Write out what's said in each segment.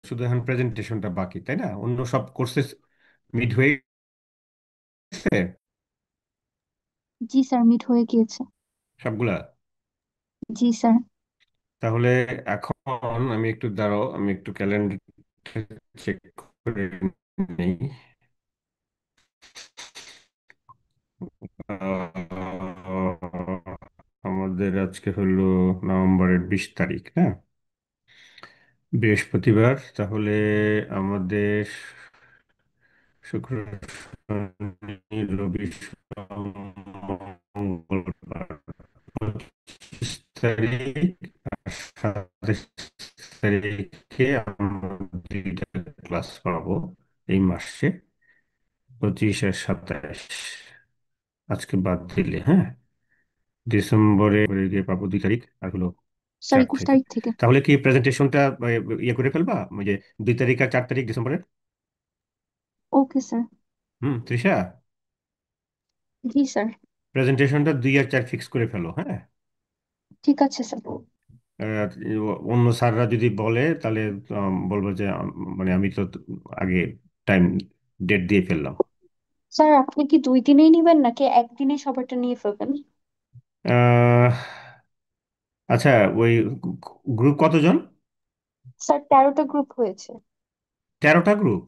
শুধু এখন প্রেজেন্টেশনটা বাকি, তাই না? অন্য সব কোর্সেস মিট হয়ে গেছে জি স্যার, মিট হয়ে গিয়েছে। সবগুলা। জি স্যার। তাহলে এখন আমি একটু দাঁড়াও, আমি একটু ক্যালেন্ডার চেক করে নেই। আমাদের আজকে হলো নভেম্বরের 20 তারিখ, হ্যাঁ, বৃহস্পতিবার। তাহলে আমাদের শুক্র, শনি, রবি, সোম, মঙ্গলবার 25 তারিখ আর 27 তারিখে আমরা দুইটা ক্লাস পাবো এই মাসে, 25 আর 27। আজকে বাদ দিলে, হ্যাঁ, ডিসেম্বরে গিয়ে পাবো 2 তারিখ আর হলো স্যার, 4 তারিখে। 21 তারিখ থেকে। তাহলে কি প্রেজেন্টেশনটা ইয়ে করে ফেলবা, ওই যে 2 তারিখ আর 4 তারিখ ডিসেম্বরের? Okay sir. তৃষা, জি স্যার। প্রেজেন্টেশনটা 2 আর 4 ফিক্স করে ফেলো, হ্যাঁ। ঠিক আছে স্যার। আহ, অন্য স্যাররা যদি বলে তাহলে বলবো যে মানে আমি তো আগে টাইম ডেট দিয়ে ফেললাম। স্যার, আপনি কি 2 দিনেই নিবেন নাকি একদিনে সবারটা নিয়ে ফেলবেন? আহ, আচ্ছা, ওই গ্রুপ কতজন? স্যার, 13টা গ্রুপ হয়েছে। 13টা গ্রুপ?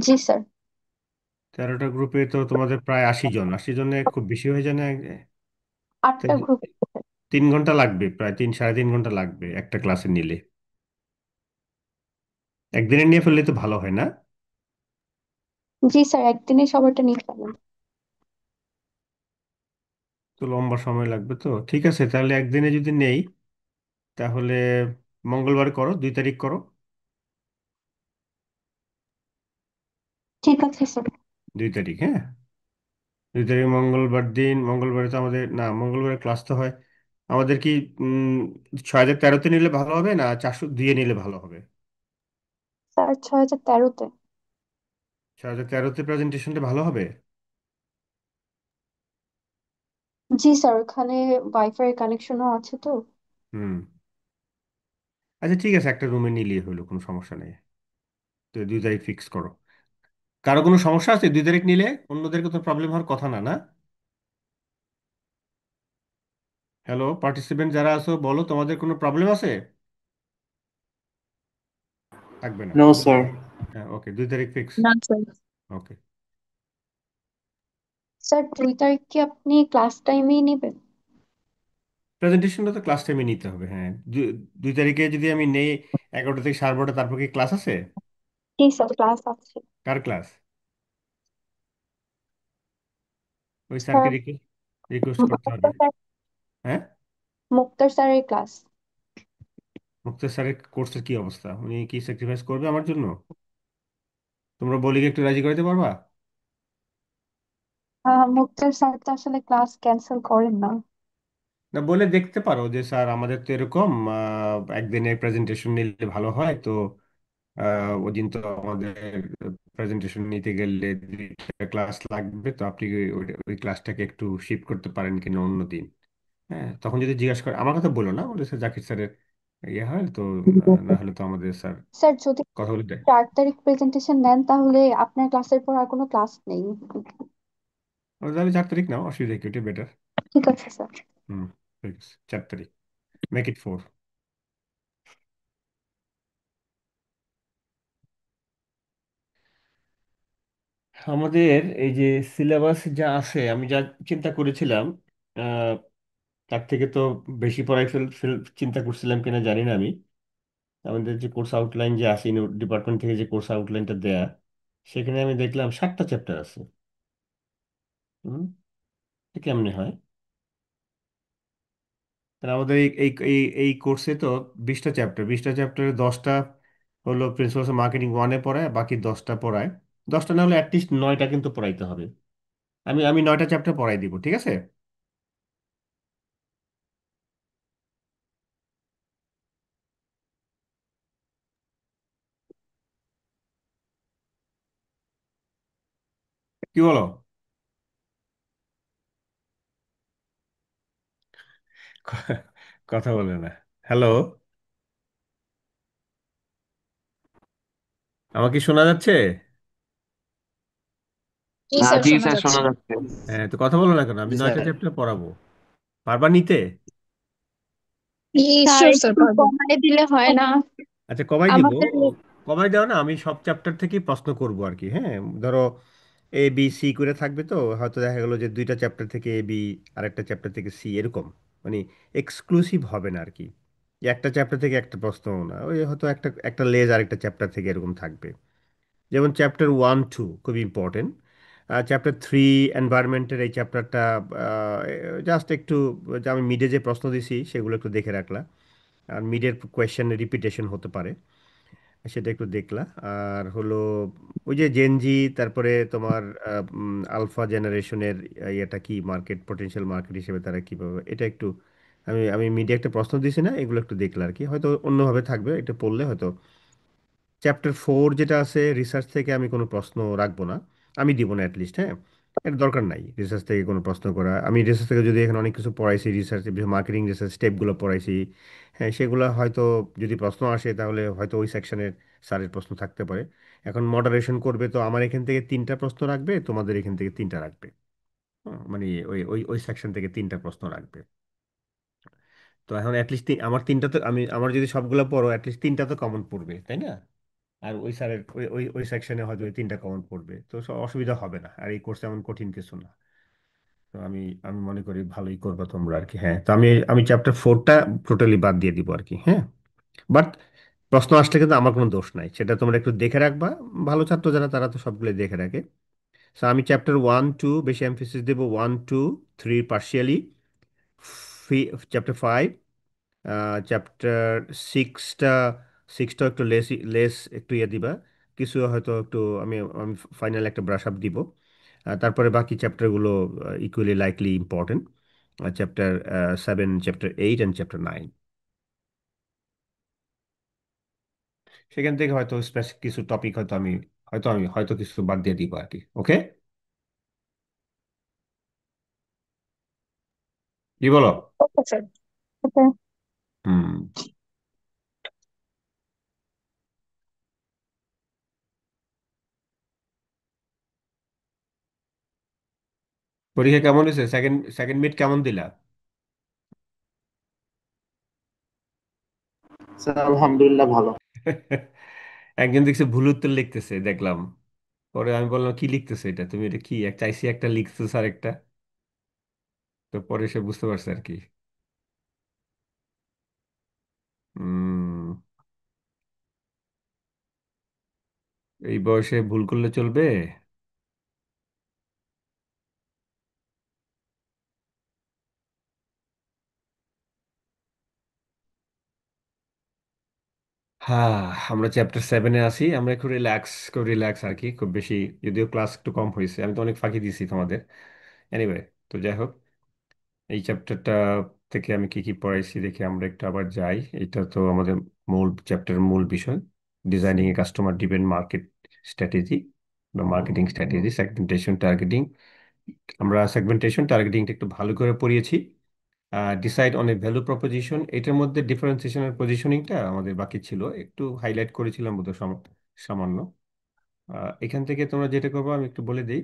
জি স্যার। 13টা গ্রুপে তো তোমাদের প্রায় 80 জন, 80 জনে খুব বেশি হয়ে যায় না? তাই 8টা গ্রুপ। 3 ঘন্টা লাগবে, প্রায় 3 সাড়ে 3 ঘন্টা লাগবে একটা ক্লাসে নিলে। একদিনে নিয়ে ফেললে তো ভালো হয় না? জি স্যার, একদিনেই সবারটা নিয়ে ফেলেন। তো লম্বা সময় লাগবে তো। ঠিক আছে, তাহলে একদিনে যদি নেই তাহলে মঙ্গলবার করো, 2 তারিখ করো। ঠিক আছে স্যার। 2 তারিখ, হ্যাঁ। 2 তারিখ মঙ্গলবার দিন, মঙ্গলবারে তো আমাদের না, মঙ্গলবারে ক্লাস তো হয় আমাদের কি 6013-তে নিলে ভালো হবে না 402-এ নিলে ভালো হবে? স্যার, 6013তে। 6013-তে প্রেজেন্টেশনটা ভালো হবে। জি স্যার, ওখানে ওয়াইফাই কানেকশনও আছে তো। হুম। আচ্ছা ঠিক আছে, একটা রুমে নিলেই হলো, কোনো সমস্যা নেই। তো 2 তারিখ ফিক্স করো। কারো কোনো সমস্যা আছে 2 তারিখ নিলে? অন্যদেরকে তো প্রবলেম হওয়ার কথা না, না? হ্যালো পার্টিসিপেন্ট যারা আছো, বলো তোমাদের কোনো প্রবলেম আছে? থাকবে না? No sir. হ্যাঁ, ওকে, 2 তারিখ ফিক্স। না স্যার। ওকে। স্যার, 2 তারিখ কি আপনি ক্লাস টাইমেই নেবেন? প্রেজেন্টেশনটা তো ক্লাস টাইমে নিতে হবে, হ্যাঁ। 2 তারিখে যদি আমি নেই 11টা থেকে 12:30, তারপর কি ক্লাস আছে? জি স্যার, ক্লাস আছে। কার ক্লাস? ওই স্যারকে স্যার, রিকোয়েস্ট করতে হবে। মুক্তার স্যার। হ্যাঁ। মুক্তার স্যারের ক্লাস। মুক্তার স্যারের কোর্সের কি অবস্থা? উনি কি স্যাক্রিফাইস করবে আমার জন্য? তোমরা বলি একটু রাজি করাতে পারবা? মুক্তার স্যার তো আসলে ক্লাস ক্যান্সেল করেন না। না, বলে দেখতে পারো যে স্যার আমাদের তো এরকম একদিনের প্রেজেন্টেশন নিলে ভালো হয় তো। ওই দিন তো আমাদের প্রেজেন্টেশন নিতে গেলে 2টা ক্লাস লাগবে, তো আপনি ওই ওই ক্লাসটাকে একটু শিফট করতে পারেন কিনা অন্য দিন। হ্যাঁ, তখন যদি জিজ্ঞাসা করে, আমার কথা বলো না, বলে স্যার জাকির স্যারের ইয়ে হয় তো, না হলে তো আমাদের স্যার স্যার, যদি কথা বলে দেয়। 4 তারিখ প্রেজেন্টেশন নেন তাহলে আপনার ক্লাসের পর আর কোনো ক্লাস নেই। তাহলে 4 তারিখ নাও, অসুবিধা কি, ওটা বেটার। ঠিক আছে স্যার। হুম, ঠিক আছে, 4 তারিখ, মেক ইট 4। আমাদের এই যে সিলেবাস যা আছে, আমি যা চিন্তা করেছিলাম আহ, তার থেকে তো বেশি পড়াই চিন্তা করছিলাম কিনা জানি না আমি। আমাদের যে কোর্স আউটলাইন যে আছে, ডিপার্টমেন্ট থেকে যে কোর্স আউটলাইনটা দেয়া, সেখানে আমি দেখলাম 7টা চ্যাপ্টার আছে। হুম। এটা কেমনে হয়? তাহলে আমাদের এই এই এই এই কোর্সে তো 20টা চ্যাপ্টার, 20টা চ্যাপ্টারে 10টা হলো প্রিন্সিপালস অফ মার্কেটিং 1-এ পড়ায়, বাকি 10টা পড়ায়। 10টা না হলে অ্যাটলিস্ট 9টা কিন্তু পড়াইতে হবে। আমি 9টা চ্যাপ্টার পড়াই দিব, ঠিক আছে? কি বলো? কথা বলে না। হ্যালো। আমার কি শোনা যাচ্ছে? জি স্যার, জি শোনা স্যার, যাচ্ছে। শোনা যাচ্ছে। হ্যাঁ, তো কথা বলো না কেন? আমি জি স্যার। 9টা চ্যাপ্টার পড়াবো, পারবা নিতে? স্যার শিওর স্যার, একটু পারবো। কমায় দিলে হয় না? আচ্ছা, কমাই দিব। আমাদের কমাই দাও না, আমি সব চ্যাপ্টার থেকেই প্রশ্ন করব আর কি। হ্যাঁ, ধরো এ বি সি করে থাকবে, তো হয়তো দেখা গেলো যে দুইটা চ্যাপ্টার থেকে এ বি, আরেকটা চ্যাপ্টার থেকে সি, এরকম। মানে এক্সক্লুসিভ হবে না আর কি, যে একটা চ্যাপ্টার থেকে একটা প্রশ্ন না, ওই হয়তো একটা একটা লেজ আরেকটা চ্যাপ্টার থেকে এরকম থাকবে। যেমন চ্যাপ্টার 1 2 খুব ইম্পর্টেন্ট। চ্যাপ্টার 3 এনভায়রনমেন্টের এই চ্যাপ্টারটা জাস্ট একটু, যে আমি মিডে যে প্রশ্ন দিছি সেগুলো একটু দেখে রাখলা, আর মিডের কোয়েশ্চেন রিপিটেশন হতে পারে, সেটা একটু দেখলা। আর হলো ওই যে জেনজি, তারপরে তোমার আলফা জেনারেশনের ইয়েটা কি, মার্কেট পটেনশিয়াল মার্কেট হিসেবে তারা কীভাবে, এটা একটু আমি আমি মিডিয়া একটা প্রশ্ন দিছি না, এগুলো একটু দেখলা আর কি। হয়তো অন্যভাবে থাকবে, একটু পড়লে হয়তো। চ্যাপ্টার 4 যেটা আছে, রিসার্চ থেকে আমি কোনো প্রশ্ন রাখবো না, আমি দিব না অ্যাটলিস্ট। হ্যাঁ, এটা দরকার নাই রিসার্চ থেকে কোনো প্রশ্ন করা। আমি রিসার্চ থেকে যদি এখানে অনেক কিছু পড়াইছি, রিসার্চ মার্কেটিং রিসার্চ স্টেপগুলো পড়াইছি, হ্যাঁ সেগুলো হয়তো যদি প্রশ্ন আসে তাহলে হয়তো ওই সেকশনের স্যারের প্রশ্ন থাকতে পারে। এখন মডারেশন করবে তো আমার এখান থেকে 3টা প্রশ্ন রাখবে, তোমাদের এখান থেকে 3টা রাখবে। মানে ওই ওই ওই সেকশন থেকে 3টা প্রশ্ন রাখবে। তো এখন অ্যাটলিস্ট আমার 3টা তো, আমার যদি সবগুলো পড়ো অ্যাটলিস্ট 3টা তো কমন পড়বে, তাই না? আর ওই স্যারের ওই ওই ওই সেকশনে হয়তো ওই 3টা কমন পড়বে, তো অসুবিধা হবে না। আর এই কোর্স এমন কঠিন কিছু না। তো আমি আমি মনে করি ভালোই করবে তোমরা আর কি। হ্যাঁ, তো আমি আমি চ্যাপ্টার 4টা টোটালি বাদ দিয়ে দিব আর কি। হ্যাঁ, বাট প্রশ্ন আসলে কিন্তু আমার কোনো দোষ নাই, সেটা তোমরা একটু দেখে রাখবা। ভালো ছাত্র যারা তারা তো সবগুলো দেখে রাখে। তো আমি চ্যাপ্টার 1 2 বেশি এমফেসিস দেবো, 1 2 3 পার্শিয়ালি, চ্যাপ্টার 5, চ্যাপ্টার 6টা, সিক্সটা একটু লেস লেস একটু ইয়ে দিবা, কিছু হয়তো একটু আমি আমি ফাইনাল একটা ব্রাশ আপ দিব। তারপরে বাকি চ্যাপ্টারগুলো equally likely important, chapter 7, chapter 8 and chapter 9। সেখান থেকে হয়তো স্পেসিফিক কিছু টপিক হয়তো কিছু বাদ দিয়ে দিব আর কি। ওকে, কি বলো? Okay sir. ওকে। হুম। পরীক্ষা কেমন হয়েছে? সেকেন্ড সেকেন্ড মিড কেমন দিলা? স্যার আলহামদুলিল্লাহ ভালো। একজন দেখছি ভুল উত্তর লিখতেছে দেখলাম। পরে আমি বললাম কি লিখতেছে এটা, তুমি এটা কি চাইছি একটা লিখতেছে আর একটা। তো পরে সে বুঝতে পারছে আর কি। উম, এই বয়সে ভুল করলে চলবে? হ্যাঁ, আমরা চ্যাপ্টার 7-এ আছি, আমরা একটু রিল্যাক্স আর কি, খুব বেশি। যদিও ক্লাস একটু কম হয়েছে, আমি তো অনেক ফাঁকি দিছি তোমাদের। এনিওয়ে, তো যাই হোক, এই চ্যাপ্টারটা থেকে আমি কি কি পড়াইছি দেখি আমরা একটু আবার যাই। এটা তো আমাদের মূল চ্যাপ্টারের মূল বিষয়, designing a customer depend market strategy বা মার্কেটিং স্ট্র্যাটেজি, সেগমেন্টেশন টার্গেটিং। আমরা সেগমেন্টেশন টার্গেটিংটা একটু ভালো করে পড়িয়েছি। Decide on a value proposition, এটার মধ্যে ডিফারেন্সিয়েশনের পজিশনিংটা আমাদের বাকি ছিল, একটু হাইলাইট করেছিলাম বোধহয় সামান্য। এখান থেকে তোমরা যেটা করবো আমি একটু বলে দিই।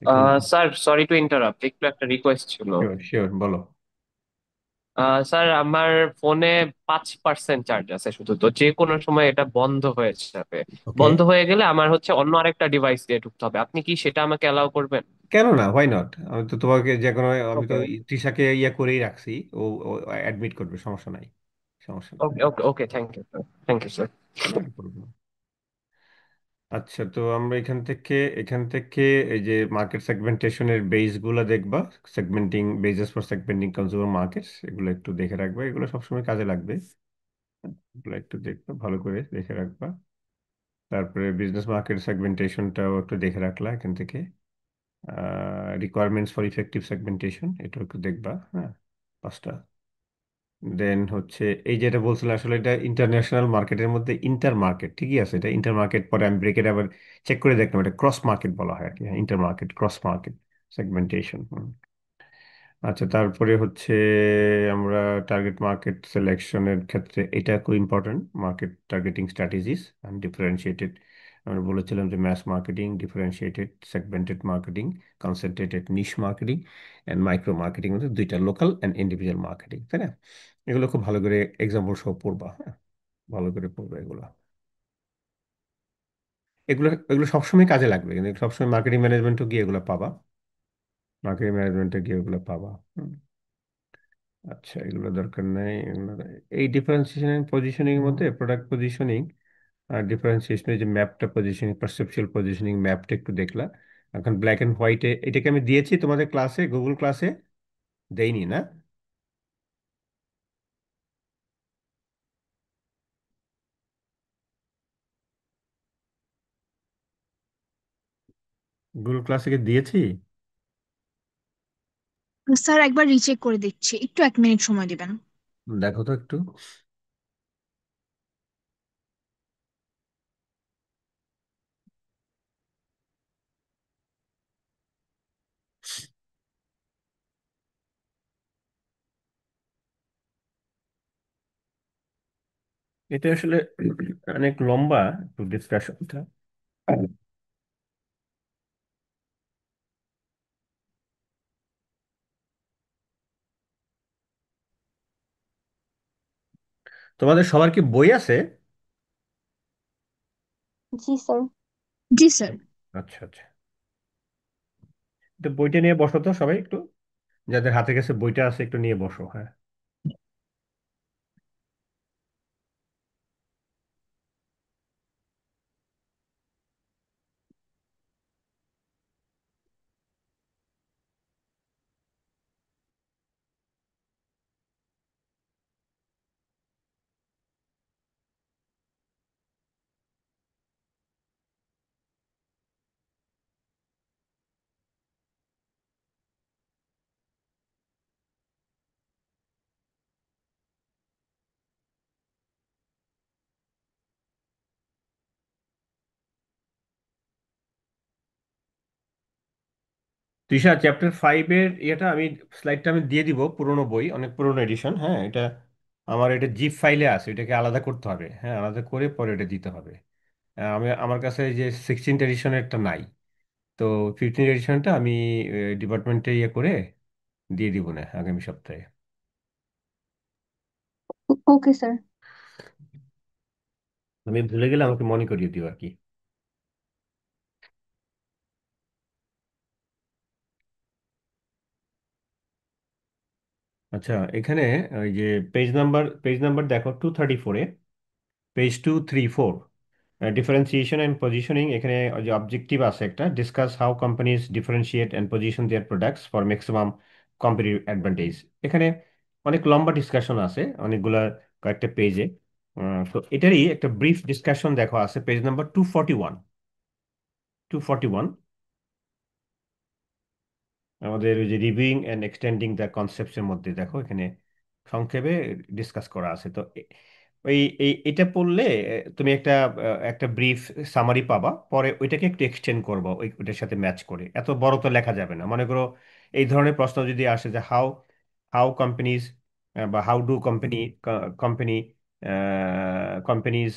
এখান স্যার, সরি টু ইন্টারাপ্ট, একটু একটা রিকোয়েস্ট ছিল। শিওর শিওর, বলো। স্যার, আমার ফোনে 5% চার্জ আছে শুধু, তো যে কোনো সময় এটা বন্ধ হয়ে যাবে। ওকে, বন্ধ হয়ে গেলে আমার হচ্ছে অন্য আরেকটা ডিভাইস দিয়ে ঢুকতে হবে। আপনি কি সেটা আমাকে অ্যালাউ করবেন? কেন না, হোয়াই নট। আমি তো তোমাকে যে কোনো, আমি তো ওকে, তৃষাকে ইয়ে করেই রাখছি, ও অ্যাডমিট করবে, সমস্যা নাই, সমস্যা নাই। Okay, okay, okay, thank you sir, thank you sir. কোনো problem না। আচ্ছা, তো আমরা এখান থেকে এই যে মার্কেট সেগমেন্টেশনের বেস গুলো দেখবা, segmenting bases for segmenting consumer markets, এগুলো একটু দেখে রাখবা, এগুলো সবসময় কাজে লাগবে। এগুলো একটু দেখবা, ভালো করে দেখে রাখবা। তারপরে বিজনেস মার্কেট সেগমেন্টেশনটাও একটু দেখে রাখলা এখান থেকে। রিকোয়ারমেন্টস ফর ইফেক্টিভ সেগমেন্টেশন, এটাও একটু দেখবা। হ্যাঁ, 5টা। দেন হচ্ছে এই যেটা বলছিলাম, আসলে এটা ইন্টারন্যাশনাল মার্কেটের মধ্যে ইন্টার মার্কেট, ঠিকই আছে, এটা ইন্টার মার্কেট, পরে আমি ব্রেকেট আবার চেক করে দেখলাম এটা ক্রস মার্কেট বলা হয় আর কি। Inter market, cross market segmentation. আচ্ছা, তারপরে হচ্ছে আমরা টার্গেট মার্কেট সিলেকশনের ক্ষেত্রে এটা খুব important, market targeting strategies and differentiated. আমরা বলেছিলাম যে mass marketing, differentiated segmented marketing, concentrated niche marketing and micro marketing, মধ্যে দুইটা লোকাল অ্যান্ড ইন্ডিভিজুয়াল মার্কেটিং, তাই না? এগুলো খুব ভালো করে এক্সাম্পল সহ পড়বা, হ্যাঁ, ভালো করে পড়বা এগুলো। এগুলো এগুলো সবসময় কাজে লাগবে, কিন্তু সবসময় মার্কেটিং ম্যানেজমেন্টও গিয়ে এগুলো পাবা, মার্কেটিং ম্যানেজমেন্টে গিয়ে এগুলো পাবা। আচ্ছা, এগুলো দরকার নাই, এগুলো নাই। এই ডিফারেন্সিয়েশন পজিশনিং এর মধ্যে প্রোডাক্ট পজিশনিং আর ডিফারেন্সিয়েশনের যে ম্যাপটা, পজিশনিং পারসেপচুয়াল পজিশনিং ম্যাপটা একটু দেখলা। এখন ব্ল্যাক এন্ড হোয়াইটে এটাকে আমি দিয়েছি তোমাদের ক্লাসে, গুগল ক্লাসে দেইনি না? গুগল ক্লাসে কি দিয়েছি? স্যার একবার রিচেক করে দেখছি, একটু 1 মিনিট সময় দিবেন। দেখো তো একটু। এটা আসলে অনেক লম্বা একটু ডিসকাশনটা। তোমাদের সবার কি বই আছে? জি স্যার। জি স্যার। আচ্ছা আচ্ছা, তো বইটা নিয়ে বসো তো সবাই একটু, যাদের হাতে কাছে বইটা আছে একটু নিয়ে বসো, হ্যাঁ। তৃষা, চ্যাপ্টার 5 এর এটা আমি স্লাইডটা আমি দিয়ে দিব, পুরোনো বই, অনেক পুরোনো এডিশন, হ্যাঁ। এটা আমার এটা জিপ ফাইলে আছে, এটাকে আলাদা করতে হবে, হ্যাঁ, আলাদা করে পরে এটা দিতে হবে। আমি আমার কাছে এই যে 16 এডিশনেরটা নাই, তো 15 এডিশনটা আমি ডিপার্টমেন্টে ইয়ে করে দিয়ে দিব না আগামী সপ্তাহে। Okay sir. আমি ভুলে গেলে আমাকে মনে করিয়ে দিও আর কি। আচ্ছা, এখানে ওই যে পেজ নাম্বার দেখো 234-এ, পেজ 234, ডিফারেন্সিয়েশন অ্যান্ড পজিশনিং। এখানে ওই যে অবজেক্টিভ আছে একটা, discuss how companies differentiate and position there products for maximum competitive advantage. এখানে অনেক লম্বা ডিসকাশন আছে, অনেকগুলা, কয়েকটা পেজে। তো এটারই একটা ব্রিফ ডিসকাশন দেখো আছে পেজ নাম্বার 241। আমাদের ওই যে রিভিউইং অ্যান্ড এক্সটেন্ডিং দ্য কনসেপ্টসের মধ্যে দেখো এখানে সংক্ষেপে ডিসকাস করা আছে। তো ওই এটা পড়লে তুমি একটা ব্রিফ সামারি পাবা, পরে ওইটাকে একটু এক্সটেন্ড করবো ওইটার সাথে ম্যাচ করে। এত বড় তো লেখা যাবে না। মনে করো এই ধরনের প্রশ্ন যদি আসে যে হাউ হাউ কোম্পানিজ বা how do company companies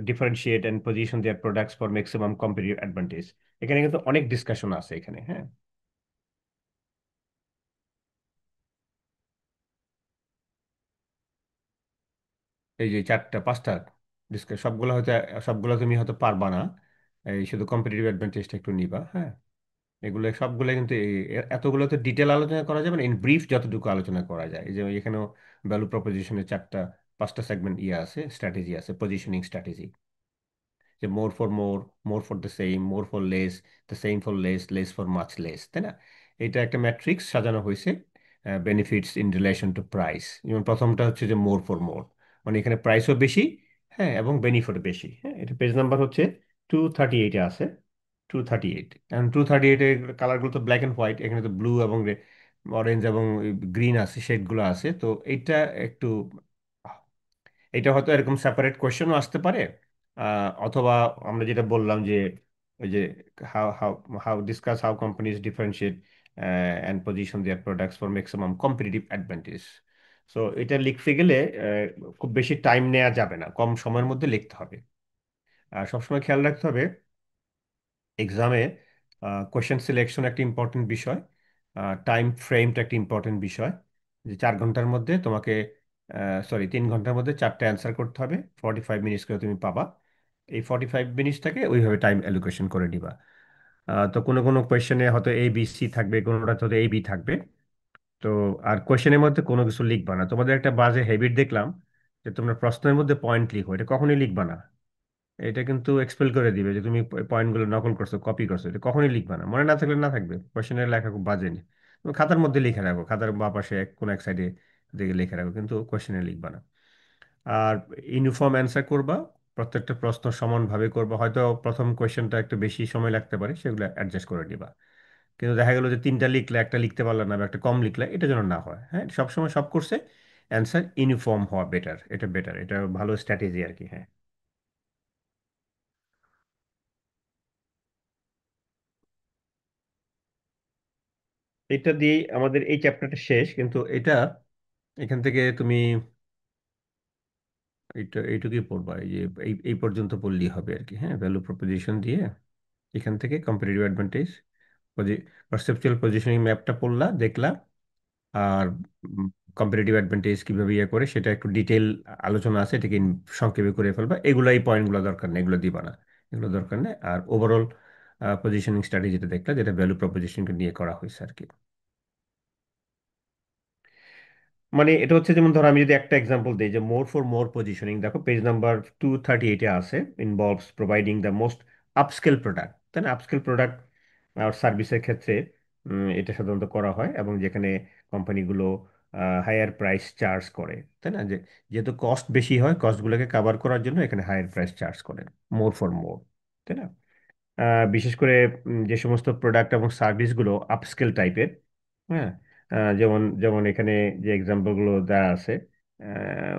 differentiate and position there products for maximum competitive advantage, এখানে কিন্তু অনেক ডিসকাশন আছে এখানে, হ্যাঁ। এই যে 4টা 5টা ডিসকাস, সবগুলো তুমি হয়তো পারবা না। এই শুধু কম্পিটিটিভ অ্যাডভান্টেজটা একটু নিবা, হ্যাঁ। এগুলো সবগুলো কিন্তু এতগুলো তো ডিটেল আলোচনা করা যাবে না, ইন ব্রিফ যতটুকু আলোচনা করা যায়। এই যে এখানেও ভ্যালু প্রপোজিশনের 4টা 5টা সেগমেন্ট ইয়ে আছে, স্ট্র্যাটেজি আছে, পজিশনিং স্ট্র্যাটেজি, যে মোর for more, more for the same, more for less, the same for less, less for much less, তাই না? এটা একটা ম্যাট্রিক্স সাজানো হয়েছে, benefits in relation to price. যেমন প্রথমটা হচ্ছে যে মোর ফর মোর, মানে এখানে প্রাইসও বেশি, হ্যাঁ, এবং বেনিফিট বেশি, হ্যাঁ। এটা পেজ নাম্বার হচ্ছে 238-এ আছে, 238। এখন 238-এর কালারগুলো তো ব্ল্যাক অ্যান্ড হোয়াইট, এখানে তো ব্লু এবং অরেঞ্জ এবং গ্রিন আছে, শেডগুলো আছে। তো এইটা একটু, এটা হয়তো এরকম সেপারেট কোয়েশ্চেনও আসতে পারে। অথবা আমরা যেটা বললাম যে ওই যে how how how discuss how companies differentiate and position there products for maximum competitive advantage. So এটা লিখতে গেলে খুব বেশি টাইম নেওয়া যাবে না, কম সময়ের মধ্যে লিখতে হবে। আর সবসময় খেয়াল রাখতে হবে এক্সামে কোয়েশ্চেন সিলেকশন একটা ইম্পর্টেন্ট বিষয়, টাইম ফ্রেমটা একটা ইম্পর্টেন্ট বিষয়। যে 4 ঘন্টার মধ্যে তোমাকে, সরি 3 ঘন্টার মধ্যে 4টে অ্যান্সার করতে হবে, 45 মিনিটস করে তুমি পাবা। এই 45 মিনিটসটাকে ওইভাবে টাইম অ্যালোকেশন করে নিবা। তো কোনো কোনো কোয়েশ্চেনে হয়তো এ বি সি থাকবে, কোনোটা হয়তো এ বি থাকবে। তো আর কোয়েশ্চেনের মধ্যে কোনো কিছু লিখবা না। তোমাদের একটা বাজে হ্যাবিট দেখলাম যে তোমরা প্রশ্নের মধ্যে পয়েন্ট লিখো, এটা কখনোই লিখবা না। এটা কিন্তু এক্সপেল করে দিবে যে তুমি পয়েন্টগুলো নকল করছো, কপি করছো। এটা কখনোই লিখবা না, মনে না থাকলে না থাকবে। কোশ্চেনের লেখা খুব বাজে নি, তুমি খাতার মধ্যে লিখে রাখো, খাতার বা পাশে কোনো এক সাইডে দিকে লিখে রাখো, কিন্তু কোশ্চেনে লিখবা না। আর ইউনিফর্ম অ্যান্সার করবা, প্রত্যেকটা প্রশ্ন সমানভাবে করবা। হয়তো প্রথম কোয়েশ্চেনটা একটু বেশি সময় লাগতে পারে, সেগুলো অ্যাডজাস্ট করে দিবা। কিন্তু দেখা গেলো যে 3টা লিখলে একটা লিখতে পারলে না, বা একটা কম লিখলে, এটা যেন না হয়। হ্যাঁ, সবসময় সব কোর্সে অ্যান্সার ইউনিফর্ম হওয়া বেটার, এটা বেটার, এটা ভালো স্ট্র্যাটেজি আর কি। হ্যাঁ, এটা দিয়েই আমাদের এই চ্যাপ্টারটা শেষ, কিন্তু এটা এখান থেকে তুমি এইটুকুই পড়বা, এই যে এই পর্যন্ত পড়লেই হবে আর কি। হ্যাঁ, ভ্যালু প্রপোজিশন দিয়ে এখান থেকে কম্পিটিটিভ অ্যাডভান্টেজ, পারসেপচুয়াল পজিশনিং ম্যাপটা পড়লা, দেখলা। আর কম্পিটিটিভ অ্যাডভান্টেজ কিভাবে ইয়ে করে সেটা একটু ডিটেল আলোচনা আছে, এটাকে সংক্ষেপে করে ফেলবা। এগুলো, এই পয়েন্টগুলো দরকার নেই, এগুলো দিবা না, এগুলো দরকার নেই। আর ওভারঅল পজিশনিং স্টাডি যেটা দেখলা, যেটা ভ্যালু প্রপোজিশনকে নিয়ে করা হয়েছে আর কি। মানে এটা হচ্ছে, যেমন ধরো আমি যদি একটা এক্সাম্পল দিই, যে মোর ফর মোর পজিশনিং, দেখো পেজ নাম্বার 238-এ আছে, involves providing the most upscale product. তাই না? আপস্কেল প্রোডাক্ট আর সার্ভিসের ক্ষেত্রে এটা সাধারণত করা হয়, এবং যেখানে কোম্পানিগুলো হায়ার প্রাইস চার্জ করে। তাই না? যেহেতু কস্ট বেশি হয়, কস্টগুলোকে কাভার করার জন্য এখানে হায়ার প্রাইস চার্জ করে, মোর ফর মোর। তাই না? বিশেষ করে যে সমস্ত প্রোডাক্ট এবং সার্ভিসগুলো আপস্কেল টাইপের। হ্যাঁ, যেমন যেমন এখানে যে এক্সাম্পলগুলো দেওয়া আছে, আহ,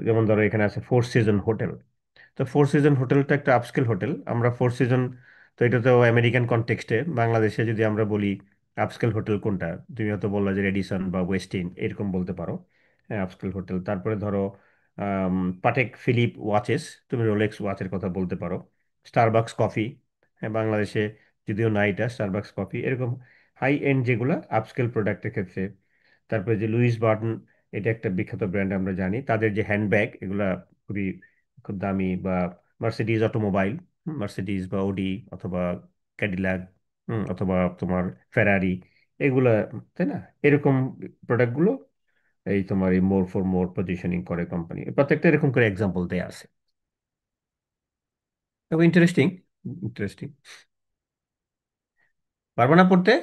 যেমন ধরো এখানে আছে ফোর সিজন হোটেল। তো ফোর সিজন হোটেলটা একটা আপস্কেল হোটেল। আমরা ফোর সিজন, তো এটা তো আমেরিকান কনটেক্সটে। বাংলাদেশে যদি আমরা বলি আপস্কেল হোটেল কোনটা, তুমি হয়তো বললা যে রেডিসন বা ওয়েস্টিন, এরকম বলতে পারো। হ্যাঁ, আপস্কেল হোটেল। তারপরে ধরো পাটেক ফিলিপ ওয়াচেস, তুমি রোলেক্স ওয়াচের কথা বলতে পারো। স্টারবাকস কফি, হ্যাঁ বাংলাদেশে যদিও না, এটা স্টারবাকস কফি, এরকম হাই এন্ড যেগুলো আপস্কেল প্রোডাক্টের ক্ষেত্রে। তারপরে যে লুইস বার্টন, এটা একটা বিখ্যাত ব্র্যান্ড, আমরা জানি তাদের যে হ্যান্ডব্যাগ, এগুলা খুবই খুব দামি। বা মার্সিডিজ অটোমোবাইল, মার্সিডিজ বা ওডি, অথবা ক্যাডিলাক, অথবা তোমার ফেরারি, এগুলা। তাই না? এরকম প্রোডাক্টগুলো এই তোমার এই মোর ফর মোর পজিশনিং করে কোম্পানি। প্রত্যেকটা এরকম করে এক্সাম্পল দেয়া আছে, এবং ইন্টারেস্টিং, ইন্টারেস্টিং। পারবে না পড়তে?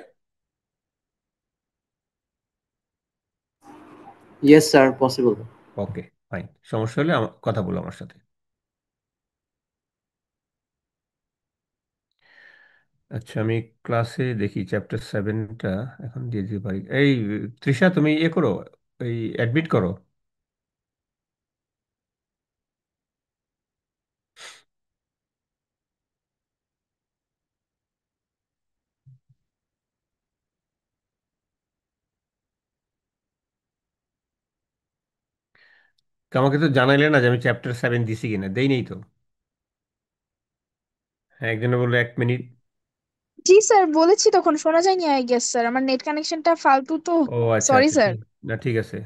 Yes, sir, possible. ওকে, ফাইন। সমস্যা হলে কথা বলো আমার সাথে। আচ্ছা, আমি ক্লাসে দেখি চ্যাপ্টার 7টা এখন দিয়ে দিতে পারি। এই তৃষা, তুমি ইয়ে করো, এই অ্যাডমিট করো। আমাকে তো জানাইলে না যে আমি চ্যাপ্টার 7 দিছি কিনা, দেই নেই তো। হ্যাঁ, একজনে বললো 1 মিনিট। জি স্যার, বলেছি তখন শোনা যায়নি আই গেস স্যার, আমার নেট কানেকশনটা ফালতু তো। ও আচ্ছা সরি আচ্ছা, স্যার। ঠিক না, ঠিক আছে।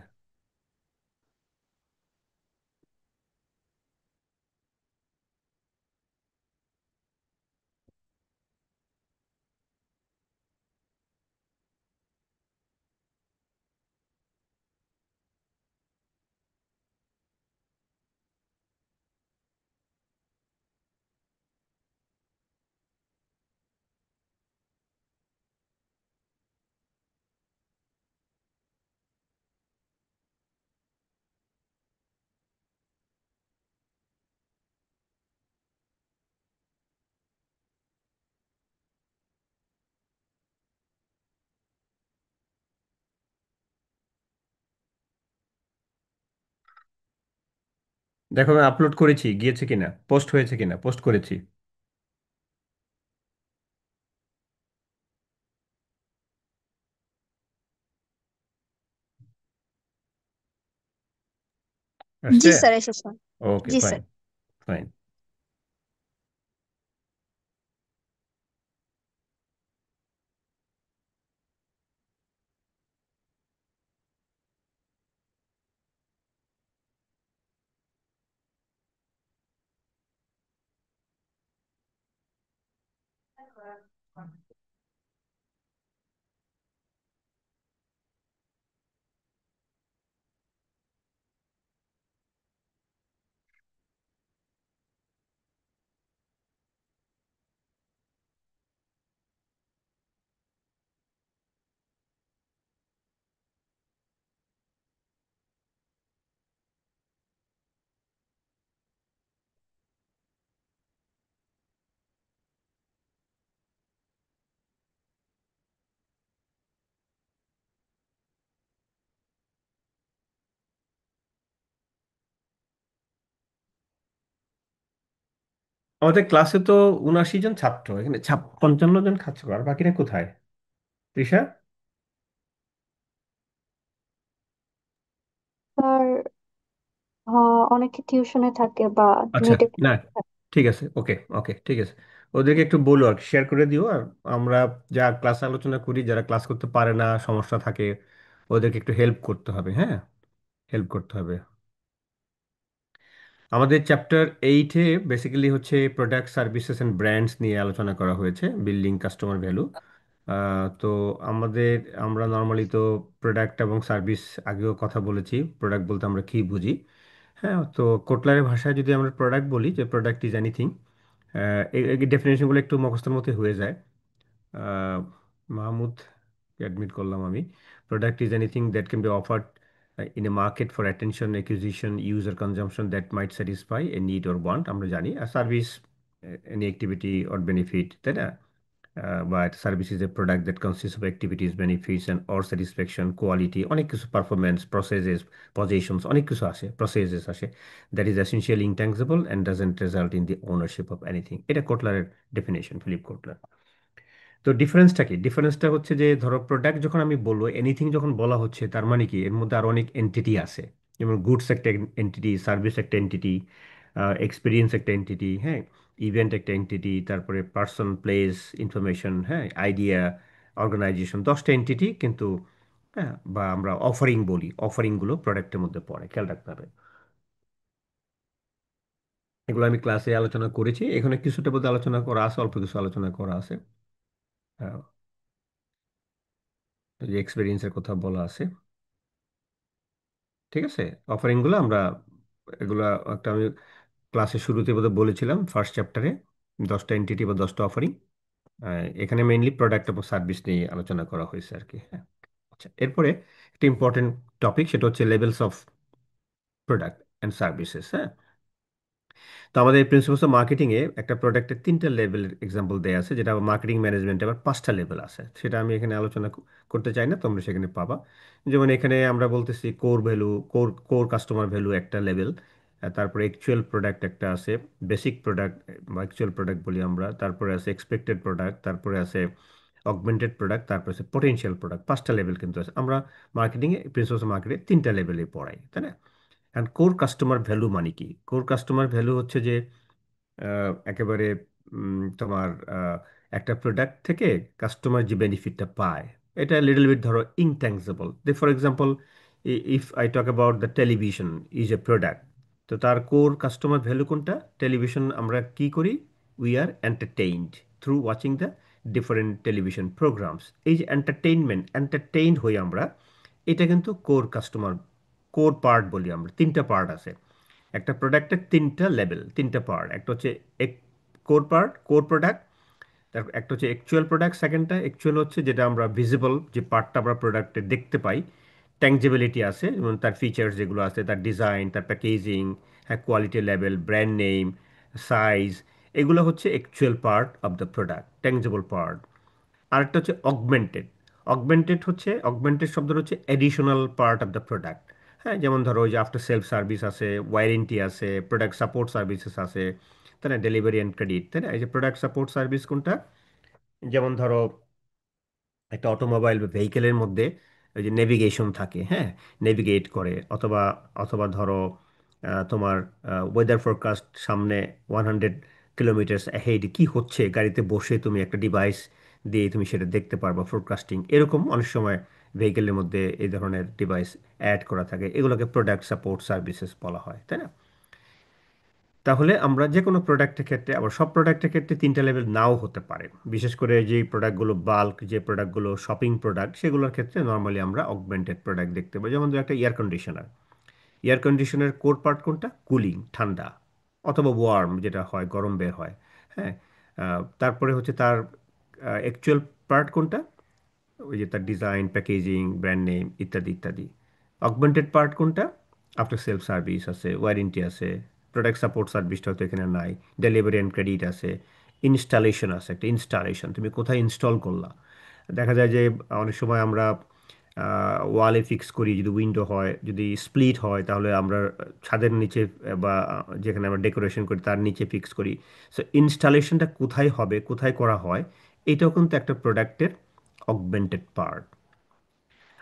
দেখো আমি আপলোড করেছি, গিয়েছে কিনা, পোস্ট হয়েছে কিনা, পোস্ট করেছি। আসছে? জি স্যার এসেছে। ওকে, জি ফাইন। স্যার। ফাইন। আমাদের ক্লাসে তো 79 জন ছাত্র, এখানে 55 জন ছাত্র, আর বাকিরা কোথায়? তৃষা? স্যার অনেকে টিউশনে থাকে বা আচ্ছা, নেটে। না, ঠিক আছে, ওকে ওকে, ঠিক আছে। ওদেরকে একটু বলো আর শেয়ার করে দিও। আর আমরা যা ক্লাস আলোচনা করি, যারা ক্লাস করতে পারে না, সমস্যা থাকে, ওদেরকে একটু হেল্প করতে হবে, হ্যাঁ, হেল্প করতে হবে। আমাদের চ্যাপ্টার 8-এ বেসিক্যালি হচ্ছে প্রোডাক্ট, সার্ভিসেস অ্যান্ড ব্র্যান্ডস নিয়ে আলোচনা করা হয়েছে, বিল্ডিং কাস্টমার ভ্যালু। তো আমাদের আমরা নর্মালি তো প্রোডাক্ট এবং সার্ভিস আগেও কথা বলেছি। প্রোডাক্ট বলতে আমরা কি বুঝি? হ্যাঁ, তো কোটলারের ভাষায় যদি আমরা প্রোডাক্ট বলি, যে প্রোডাক্ট ইজ এনিথিং, এই ডেফিনেশনগুলো একটু মুখস্থের মধ্যে হয়ে যায়। আহ, মাহমুদ অ্যাডমিট করলাম আমি। Product is anything that can be offered in a market for attention, acquisition, use or consumption that might satisfy a need or want, আমরা জানি। আর service any activity or benefit, তাই না? বা service is a product that consist of activities, benefits and or satisfaction, quality, অনেক কিছু, performance, processes, positions, অনেক কিছু আসে, প্রসেসেস আসে, that is essentially intangible and doesn't result in the ownership of anything. এটা কোটলারের ডেফিনেশন, ফিলিপ কোটলার। তো ডিফারেন্সটা কি? ডিফারেন্সটা হচ্ছে যে, ধরো প্রোডাক্ট যখন আমি বলবো, এনিথিং যখন বলা হচ্ছে, তার মানে কি এর মধ্যে আরো অনেক এন্টিটি আছে। যেমন গুডস একটা এন্টিটি, সার্ভিস একটা এন্টিটি, এক্সপিরিয়েন্স একটা এন্টিটি, হ্যাঁ, ইভেন্ট একটা এন্টিটি, তারপরে পার্সন, প্লেস, ইনফরমেশন, হ্যাঁ, আইডিয়া, অর্গানাইজেশন, 10টা এন্টিটি কিন্তু। হ্যাঁ, বা আমরা অফারিং বলি, অফারিংগুলো প্রোডাক্টের মধ্যে পড়ে, খেয়াল রাখতে হবে। এগুলো আমি ক্লাসে আলোচনা করেছি, এখানে কিছুটা বোধহয় আলোচনা করা আছে, অল্প কিছু আলোচনা করা আছে। আহ, যে এক্সপিরিয়েন্সের কথা বলা আছে, ঠিক আছে। অফারিংগুলো আমরা, এগুলা একটা আমি ক্লাসের শুরুতে বোধহয় বলেছিলাম, ফার্স্ট চ্যাপ্টারে, 10টা এন্টিটি বা 10টা অফারিং। এখানে মেইনলি প্রোডাক্ট এবং সার্ভিস নিয়ে আলোচনা করা হয়েছে আর কি, হ্যাঁ। আচ্ছা, এরপরে একটা ইম্পর্টেন্ট টপিক, সেটা হচ্ছে levels of product and services, হ্যাঁ। তো আমাদের প্রিন্সিপালস অফ মার্কেটিং এ একটা প্রোডাক্টের 3টা লেভেলের এক্সাম্পল দেওয়া আছে, যেটা মার্কেটিং ম্যানেজমেন্টে আবার 5টা লেভেল আছে। সেটা আমি এখানে আলোচনা করতে চাই না, তোমরা সেখানে পাবা। যেমন এখানে আমরা বলতেছি core value, core core customer value একটা লেভেল, তারপরে অ্যাকচুয়াল প্রোডাক্ট একটা আছে, বেসিক প্রোডাক্ট বা অ্যাকচুয়াল প্রোডাক্ট বলি আমরা, তারপরে আছে এক্সপেক্টেড প্রোডাক্ট, তারপরে আছে অগমেন্টেড প্রোডাক্ট, তারপরে আছে পটেনশিয়াল প্রোডাক্ট। 5টা লেভেল কিন্তু আছে। আমরা মার্কেটিংয়ে, প্রিন্সিপালস অফ মার্কেটে 3টা লেভেলে পড়াই, তাই না? অ্যান্ড কোর কাস্টমার ভ্যালু মানে কি? কোর কাস্টমার ভ্যালু হচ্ছে যে একেবারে তোমার একটা প্রোডাক্ট থেকে কাস্টমার যে বেনিফিটটা পায়, এটা লিটল বিট ধরো intangible. For example, if I talk about the television is a product, তো তার কোর কাস্টমার ভ্যালু কোনটা? টেলিভিশন আমরা কি করি? We are entertained through watching the different television programs. এই যে এন্টারটেইনমেন্ট, এন্টারটেইনড হই আমরা, এটা কিন্তু কোর কাস্টমার, কোর পার্ট বলি আমরা। 3টা পার্ট আছে একটা প্রোডাক্টের, 3টা লেভেল, 3টা পার্ট। একটা হচ্ছে কোর পার্ট, কোর প্রোডাক্ট। তারপর একটা হচ্ছে অ্যাকচুয়াল প্রোডাক্ট, সেকেন্ডটা অ্যাকচুয়াল হচ্ছে যেটা আমরা ভিজিবল, যে পার্টটা আমরা প্রোডাক্টে দেখতে পাই, ট্যাংজিবিলিটি আছে, যেমন তার ফিচার্স যেগুলো আছে, তার ডিজাইন, তার প্যাকেজিং, হ্যাঁ, quality level, brand name, size, এগুলো হচ্ছে actual part of the product, tangible part. আরেকটা হচ্ছে অগমেন্টেড। অগমেন্টেড হচ্ছে, অগমেন্টেড শব্দটা হচ্ছে additional part of the product. হ্যাঁ, যেমন ধরো ওই যে আফটার সেলফ সার্ভিস আছে, ওয়ারেন্টি আছে, প্রোডাক্ট সাপোর্ট সার্ভিসেস আছে, তাই না, ডেলিভারি অ্যান্ড ক্রেডিট, তাই না? এই যে প্রোডাক্ট সাপোর্ট সার্ভিস কোনটা? যেমন ধরো একটা অটোমোবাইল বা ভেহিকেলের মধ্যে ওই যে নেভিগেশন থাকে, হ্যাঁ, নেভিগেট করে, অথবা অথবা ধরো তোমার ওয়েদার ফোরকাস্ট সামনে 100 কিলোমিটার অ্যাহেড কি হচ্ছে গাড়িতে বসে তুমি একটা ডিভাইস দিয়ে তুমি সেটা দেখতে পারবা ফোরকাস্টিং এরকম অনেক সময় ভেহিকেলের মধ্যে এই ধরনের ডিভাইস অ্যাড করা থাকে এগুলোকে প্রোডাক্ট সাপোর্ট সার্ভিসেস বলা হয় তাই না। তাহলে আমরা যে কোনো প্রোডাক্টের ক্ষেত্রে আবার সব প্রোডাক্টের ক্ষেত্রে তিনটা লেভেল নাও হতে পারে বিশেষ করে যে প্রোডাক্টগুলো বাল্ক যে প্রোডাক্টগুলো শপিং প্রোডাক্ট সেগুলোর ক্ষেত্রে নর্মালি আমরা অগমেন্টেড প্রোডাক্ট দেখতে পাই যেমন ধরো একটা এয়ার কন্ডিশনের কোর পার্ট কোনটা কুলিং ঠান্ডা অথবা ওয়ার্ম যেটা হয় গরম বের হয় হ্যাঁ। তারপরে হচ্ছে তার অ্যাকচুয়াল পার্ট কোনটা ওই যে তার ডিজাইন প্যাকেজিং ব্র্যান্ড নেম ইত্যাদি ইত্যাদি। অগমেন্টেড পার্ট কোনটা আফটার সেলফ সার্ভিস আছে ওয়ারেন্টি আছে প্রোডাক্ট সাপোর্ট সার্ভিসটা হয়তো এখানে নাই ডেলিভারি অ্যান্ড ক্রেডিট আছে ইনস্টলেশন আছে একটা ইনস্টলেশন তুমি কোথায় ইনস্টল করলা। দেখা যায় যে অনেক সময় আমরা ওয়ালে ফিক্স করি যদি উইন্ডো হয় যদি স্প্লিট হয় তাহলে আমরা ছাদের নিচে বা যেখানে আমরা ডেকোরেশন করি তার নিচে ফিক্স করি। সো ইনস্টলেশনটা কোথায় হবে কোথায় করা হয় এটাও কিন্তু একটা প্রোডাক্টের অগমেন্টেড পার্ট।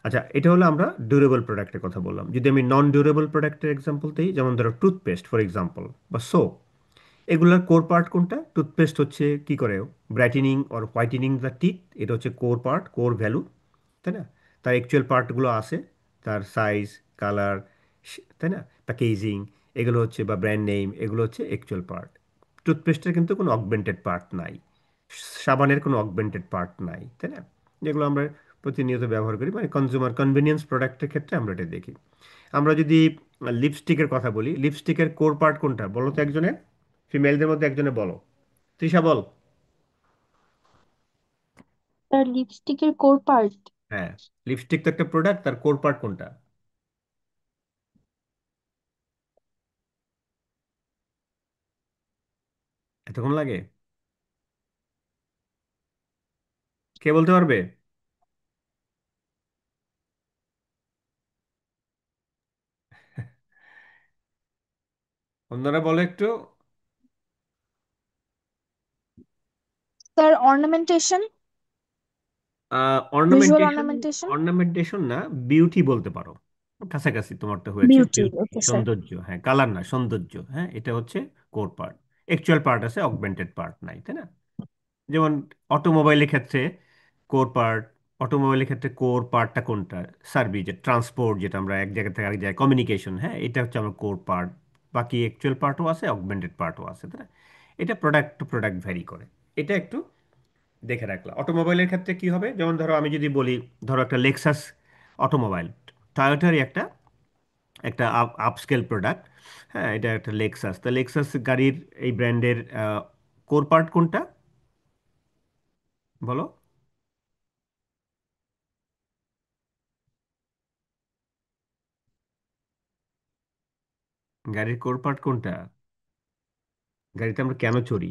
আচ্ছা এটা হলো আমরা ডিউরেবল প্রোডাক্টের কথা বললাম যদি আমি নন ডিউরেবল প্রোডাক্টের এক্সাম্পল দিই যেমন ধরো টুথপেস্ট ফর এক্সাম্পল বা সোপ এগুলার কোর পার্ট কোনটা টুথপেস্ট হচ্ছে কি করে brightening or whitening the teeth এটা হচ্ছে কোর পার্ট কোর ভ্যালু তাই না। তার অ্যাকচুয়াল পার্টগুলো আছে তার সাইজ কালার তাই না প্যাকেজিং এগুলো হচ্ছে বা ব্র্যান্ড নেম এগুলো হচ্ছে অ্যাকচুয়াল পার্ট। টুথপেস্টের কিন্তু কোনো অগমেন্টেড পার্ট নাই সাবানের কোনো অগমেন্টেড পার্ট নাই তাই না যেগুলো আমরা প্রতিনিয়ত ব্যবহার করি মানে কনজিউমার কনভেনিয়েন্স প্রোডাক্টের ক্ষেত্রে আমরা এটা দেখি। আমরা যদি লিপস্টিকের কথা বলি লিপস্টিকের কোর পার্ট কোনটা বলো তো একজনের ফিমেলদের মধ্যে একজনে বলো তৃষা বল। তার লিপস্টিকের কোর পার্ট? হ্যাঁ লিপস্টিক তো একটা প্রোডাক্ট তার কোর পার্ট কোনটা এতক্ষণ লাগে কে বলতে পারবে। অন্যরা বলো একটু। Sir ornamentation, visual ornamentation ornamentation. Ornamentation না বিউটি বলতে পারো কাছাকাছি তোমারটা হয়েছে বিউটি, বিউটি ওকে স্যার। সৌন্দর্য হ্যাঁ কালার না সৌন্দর্য হ্যাঁ এটা হচ্ছে কোর পার্ট অ্যাকচুয়াল পার্ট আছে অগমেন্টেড পার্ট নাই তাই না। যেমন অটোমোবাইলের ক্ষেত্রে কোর পার্ট অটোমোবাইলের ক্ষেত্রে কোর পার্টটা কোনটা সার্ভিস যে ট্রান্সপোর্ট যেটা আমরা এক জায়গা থেকে আরেক জায়গায় কমিউনিকেশন হ্যাঁ এটা হচ্ছে আমার কোর পার্ট বাকি অ্যাকচুয়াল পার্টও আছে অগমেন্টেড পার্টও আছে তাই না। এটা প্রোডাক্ট টু প্রোডাক্ট ভ্যারি করে এটা একটু দেখে রাখলাম। অটোমোবাইলের ক্ষেত্রে কি হবে যেমন ধরো আমি যদি বলি ধরো একটা লেক্সাস অটোমোবাইল টয়োটারই একটা একটা আপস্কেল প্রোডাক্ট হ্যাঁ এটা একটা লেক্সাস তা লেক্সাস গাড়ির এই ব্র্যান্ডের কোর পার্ট কোনটা বলো। গাড়ির কোর পার্ট কোনটা গাড়িতে আমরা কেন চড়ি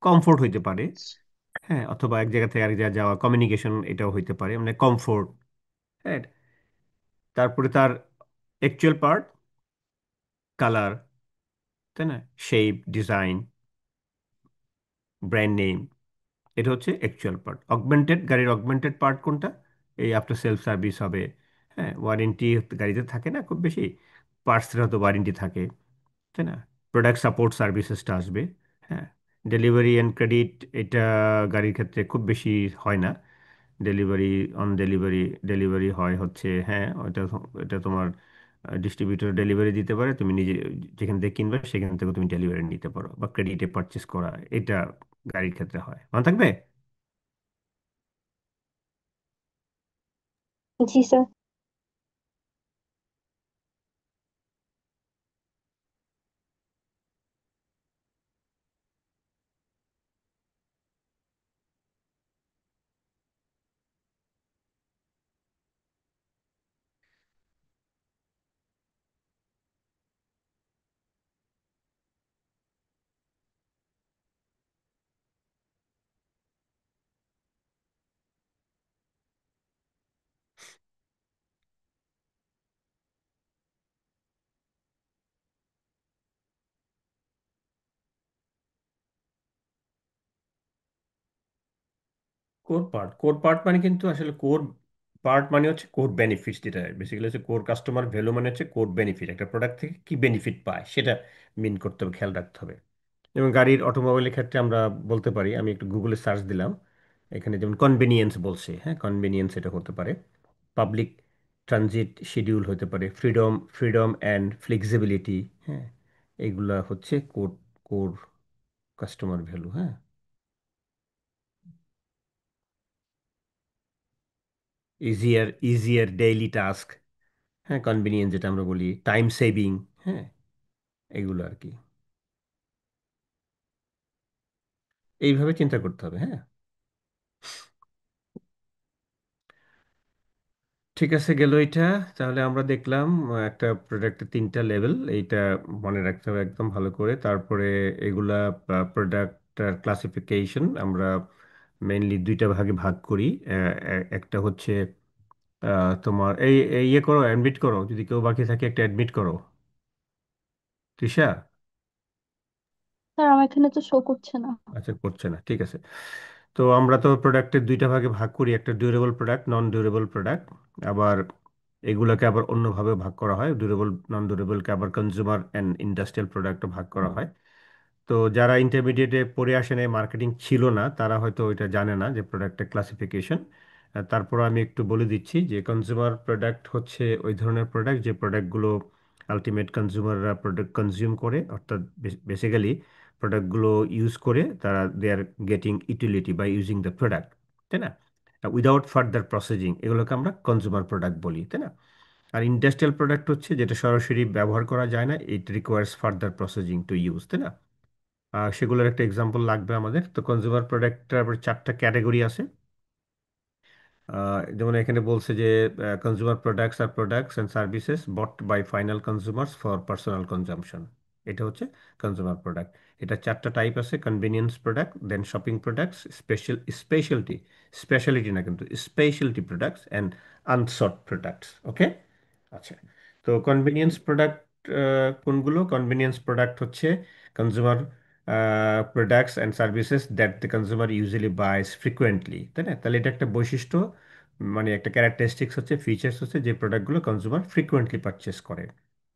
কমফোর্ট হইতে পারে হ্যাঁ অথবা এক জায়গা থেকে আরেক জায়গায় যাওয়া কমিউনিকেশন এটাও হইতে পারে মানে কমফোর্ট হ্যাঁ। তারপরে তার অ্যাকচুয়াল পার্ট কালার তাই না শেপ ডিজাইন ব্র্যান্ড নেম এটা হচ্ছে অ্যাকচুয়াল পার্ট অগমেন্টেড গাড়ির অগমেন্টেড পার্ট কোনটা এই আফটার সেলফ সার্ভিস হবে হ্যাঁ ওয়ারেন্টি গাড়িতে থাকে না খুব বেশি পার্টসের হয়তো ওয়ারেন্টি থাকে তাই না প্রোডাক্ট সাপোর্ট সার্ভিসেসটা আসবে হ্যাঁ। ডেলিভারি অ্যান্ড ক্রেডিট এটা গাড়ির ক্ষেত্রে খুব বেশি হয় না ডেলিভারি অন ডেলিভারি ডেলিভারি হয় হচ্ছে হ্যাঁ এটা তোমার ডিস্ট্রিবিউটর ডেলিভারি দিতে পারে তুমি নিজে যেখান থেকে কিনবে সেখান থেকে তুমি ডেলিভারি নিতে পারো বা ক্রেডিটে পারচেস করা এটা গাড়ির ক্ষেত্রে হয় মনে থাকবে। জি স্যার। কোর পার্ট মানে কিন্তু আসলে কোর পার্ট মানে হচ্ছে কোর বেনিফিট, যেটা বেসিক্যালি হচ্ছে কোর কাস্টমার ভ্যালু মানে হচ্ছে কোর বেনিফিট, একটা প্রোডাক্ট থেকে কি বেনিফিট পায় সেটা মিন করতে হবে, খেয়াল রাখতে হবে। যেমন গাড়ির অটোমোবাইলের ক্ষেত্রে আমরা বলতে পারি, আমি একটু গুগলে সার্চ দিলাম, এখানে যেমন কনভেনিয়েন্স বলছে, হ্যাঁ কনভেনিয়েন্স এটা হতে পারে, পাবলিক ট্রানজিট শিডিউল হতে পারে, ফ্রিডম ফ্রিডম অ্যান্ড ফ্লেক্সিবিলিটি, হ্যাঁ এইগুলা হচ্ছে কোর কোর কাস্টমার ভ্যালু। হ্যাঁ, ইজিয়ার ডেইলি টাস্ক, হ্যাঁ কনভিনিয়েন্স যেটা আমরা বলি, টাইম সেভিং, হ্যাঁ এগুলো আর কি, এইভাবে চিন্তা করতে হবে। হ্যাঁ, ঠিক আছে, গেল এটা। তাহলে আমরা দেখলাম একটা প্রোডাক্টের তিনটা লেভেল, এইটা মনে রাখতে হবে একদম ভালো করে। তারপরে এগুলা প্রোডাক্ট ক্লাসিফিকেশন আমরা মেইনলি দুইটা ভাগে ভাগ করি। একটা হচ্ছে তোমার এই ইয়ে করো, অ্যাডমিট করো, যদি কেউ বাকি থাকে একটা অ্যাডমিট করো, তৃষা। স্যার আমার এখানে তো শো করছে না। আচ্ছা, করছে না, ঠিক আছে। তো আমরা তো প্রোডাক্টের দুইটা ভাগে ভাগ করি, একটা ডিউরেবল প্রোডাক্ট, নন ডিউরেবল প্রোডাক্ট। আবার এগুলোকে আবার অন্যভাবে ভাগ করা হয়, ডিউরেবল নন ডিউরেবলকে আবার কনজিউমার অ্যান্ড ইন্ডাস্ট্রিয়াল প্রোডাক্টও ভাগ করা হয়। তো যারা ইন্টারমিডিয়েটে পড়ে আসেন, এই মার্কেটিং ছিল না, তারা হয়তো ওইটা জানে না যে প্রোডাক্টের ক্লাসিফিকেশন। তারপর আমি একটু বলে দিচ্ছি যে কনজিউমার প্রোডাক্ট হচ্ছে ওই ধরনের প্রোডাক্ট যে প্রোডাক্টগুলো আলটিমেট কনজিউমাররা প্রোডাক্ট কনজিউম করে, অর্থাৎ বেসিক্যালি প্রোডাক্টগুলো ইউজ করে তারা they are getting utility by using the product, তাই না? উইদাউট ফার্দার প্রসেসিং, এগুলোকে আমরা কনজিউমার প্রোডাক্ট বলি, তাই না? আর ইন্ডাস্ট্রিয়াল প্রোডাক্ট হচ্ছে যেটা সরাসরি ব্যবহার করা যায় না, it requires further processing to use, তাই না? সেগুলোর একটা এক্সাম্পল লাগবে আমাদের। তো কনজিউমার প্রোডাক্টের আবার চারটা ক্যাটাগরি আছে। যেমন এখানে বলছে যে consumer products are products and services bought by final consumers for personal consumption, এটা হচ্ছে কনজিউমার প্রোডাক্ট। এটা চারটা টাইপ আছে: convenience product, then shopping products, speciality, speciality না কিন্তু speciality products and unsought products. Okay, আচ্ছা। তো কনভেনিয়েন্স প্রোডাক্ট কোনগুলো? কনভেনিয়েন্স প্রোডাক্ট হচ্ছে consumer products and services that the consumer usually buys frequently, তাই না? তাহলে এটা একটা বৈশিষ্ট্য, মানে একটা ক্যারেক্টারিস্টিক্স হচ্ছে, ফিচার্স হচ্ছে, যে প্রোডাক্টগুলো কনজিউমার ফ্রিকোয়েন্টলি পারচেস করে,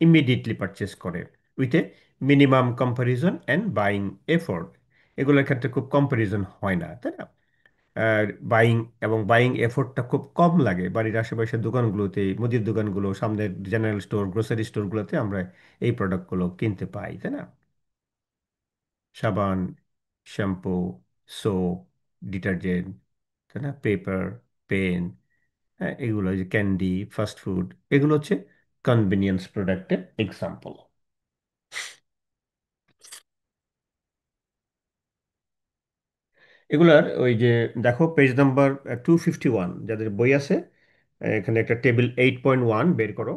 ইমিডিয়েটলি পারচেস করে, with a minimum comparison and buying effort. এগুলোর ক্ষেত্রে খুব কম্পারিজন হয় না, তাই না? বাইং এবং বাইং এফোর্টটা খুব কম লাগে। বাড়ির আশেপাশের দোকানগুলোতে, মুদির দোকানগুলো, সামনের জেনারেল স্টোর, গ্রোসারি স্টোরগুলোতে আমরা এই প্রোডাক্টগুলো কিনতে পাই, তাই না? সাবান, শ্যাম্পু, সোপ, ডিটারজেন্ট, তাই না, পেপার, পেন, হ্যাঁ এগুলো, যে ক্যান্ডি, ফাস্ট ফুড, এগুলো হচ্ছে কনভেনিয়েন্স প্রোডাক্টের এক্সাম্পল। এগুলার ওই যে দেখো পেজ নাম্বার 251, যাদের বই আছে, এখানে একটা টেবিল 8.1 বের করো।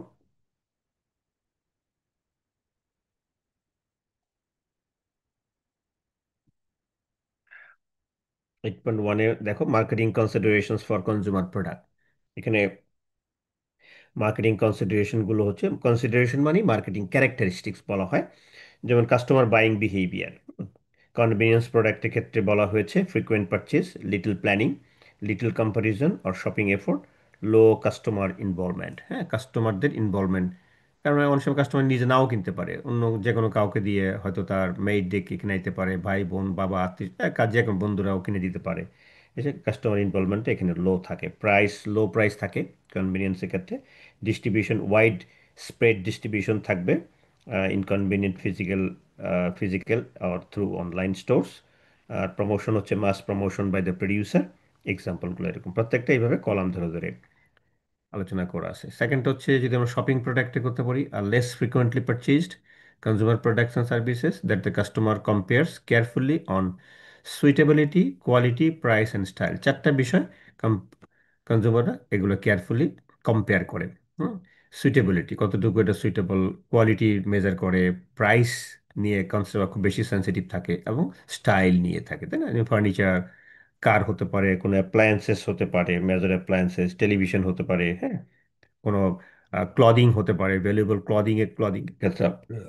8.1-এ দেখো marketing considerations for consumer product. এখানে মার্কেটিং কনসিডারেশনগুলো হচ্ছে, কনসিডারেশন মানে মার্কেটিং ক্যারেক্টারিস্টিক্স বলা হয়। যেমন কাস্টমার বাইং বিহেভিয়ার, কনভেনিয়েন্স প্রোডাক্টের ক্ষেত্রে বলা হয়েছে frequent purchase, little planning, little comparison or shopping effort, low customer involvement. হ্যাঁ, কাস্টমারদের ইনভলভমেন্ট, কারণ অনেক সময় কাস্টমার নিজে নাও কিনতে পারে, অন্য যে কোনো কাউকে দিয়ে, হয়তো তার মেইড ডেকে কিনাইতে পারে, ভাই বোন বাবা আত্মীয়, কাজ যে কোনো বন্ধুরাও কিনে দিতে পারে। এসে কাস্টমার ইনভলভমেন্টটা এখানে লো থাকে, লো প্রাইস থাকে কনভেনিয়েন্সের ক্ষেত্রে। ডিস্ট্রিবিউশন ওয়াইড স্প্রেড ডিস্ট্রিবিউশন থাকবে, inconvenient physical or through online stores. আর প্রমোশন হচ্ছে mass promotion by the producer. এক্সাম্পলগুলো এরকম প্রত্যেকটা এইভাবে কলাম ধরে ধরে আলোচনা করা আছে। সেকেন্ড হচ্ছে যদি আমরা শপিং প্রোডাক্টে করতে পারি, are less frequently purchased consumer products and services that the customer compares carefully on suitability, quality, price and style. চারটা বিষয় কনজিউমাররা এগুলো কেয়ারফুলি কম্পেয়ার করে। হুম, সুইটেবিলিটি কতটুকু এটা সুইটেবল, কোয়ালিটি মেজার করে, প্রাইস নিয়ে কনজিউমার খুব বেশি সেন্সিটিভ থাকে, এবং স্টাইল নিয়ে থাকে, তাই না? ফার্নিচার, কার হতে পারে, কোনো অ্যাপ্লায়েন্সেস হতে পারে, মেজর অ্যাপ্লায়েন্সেস, টেলিভিশন হতে পারে, হ্যাঁ কোনো ক্লদিং হতে পারে, ভ্যালুয়েবল ক্লদিং ক্ষেত্রে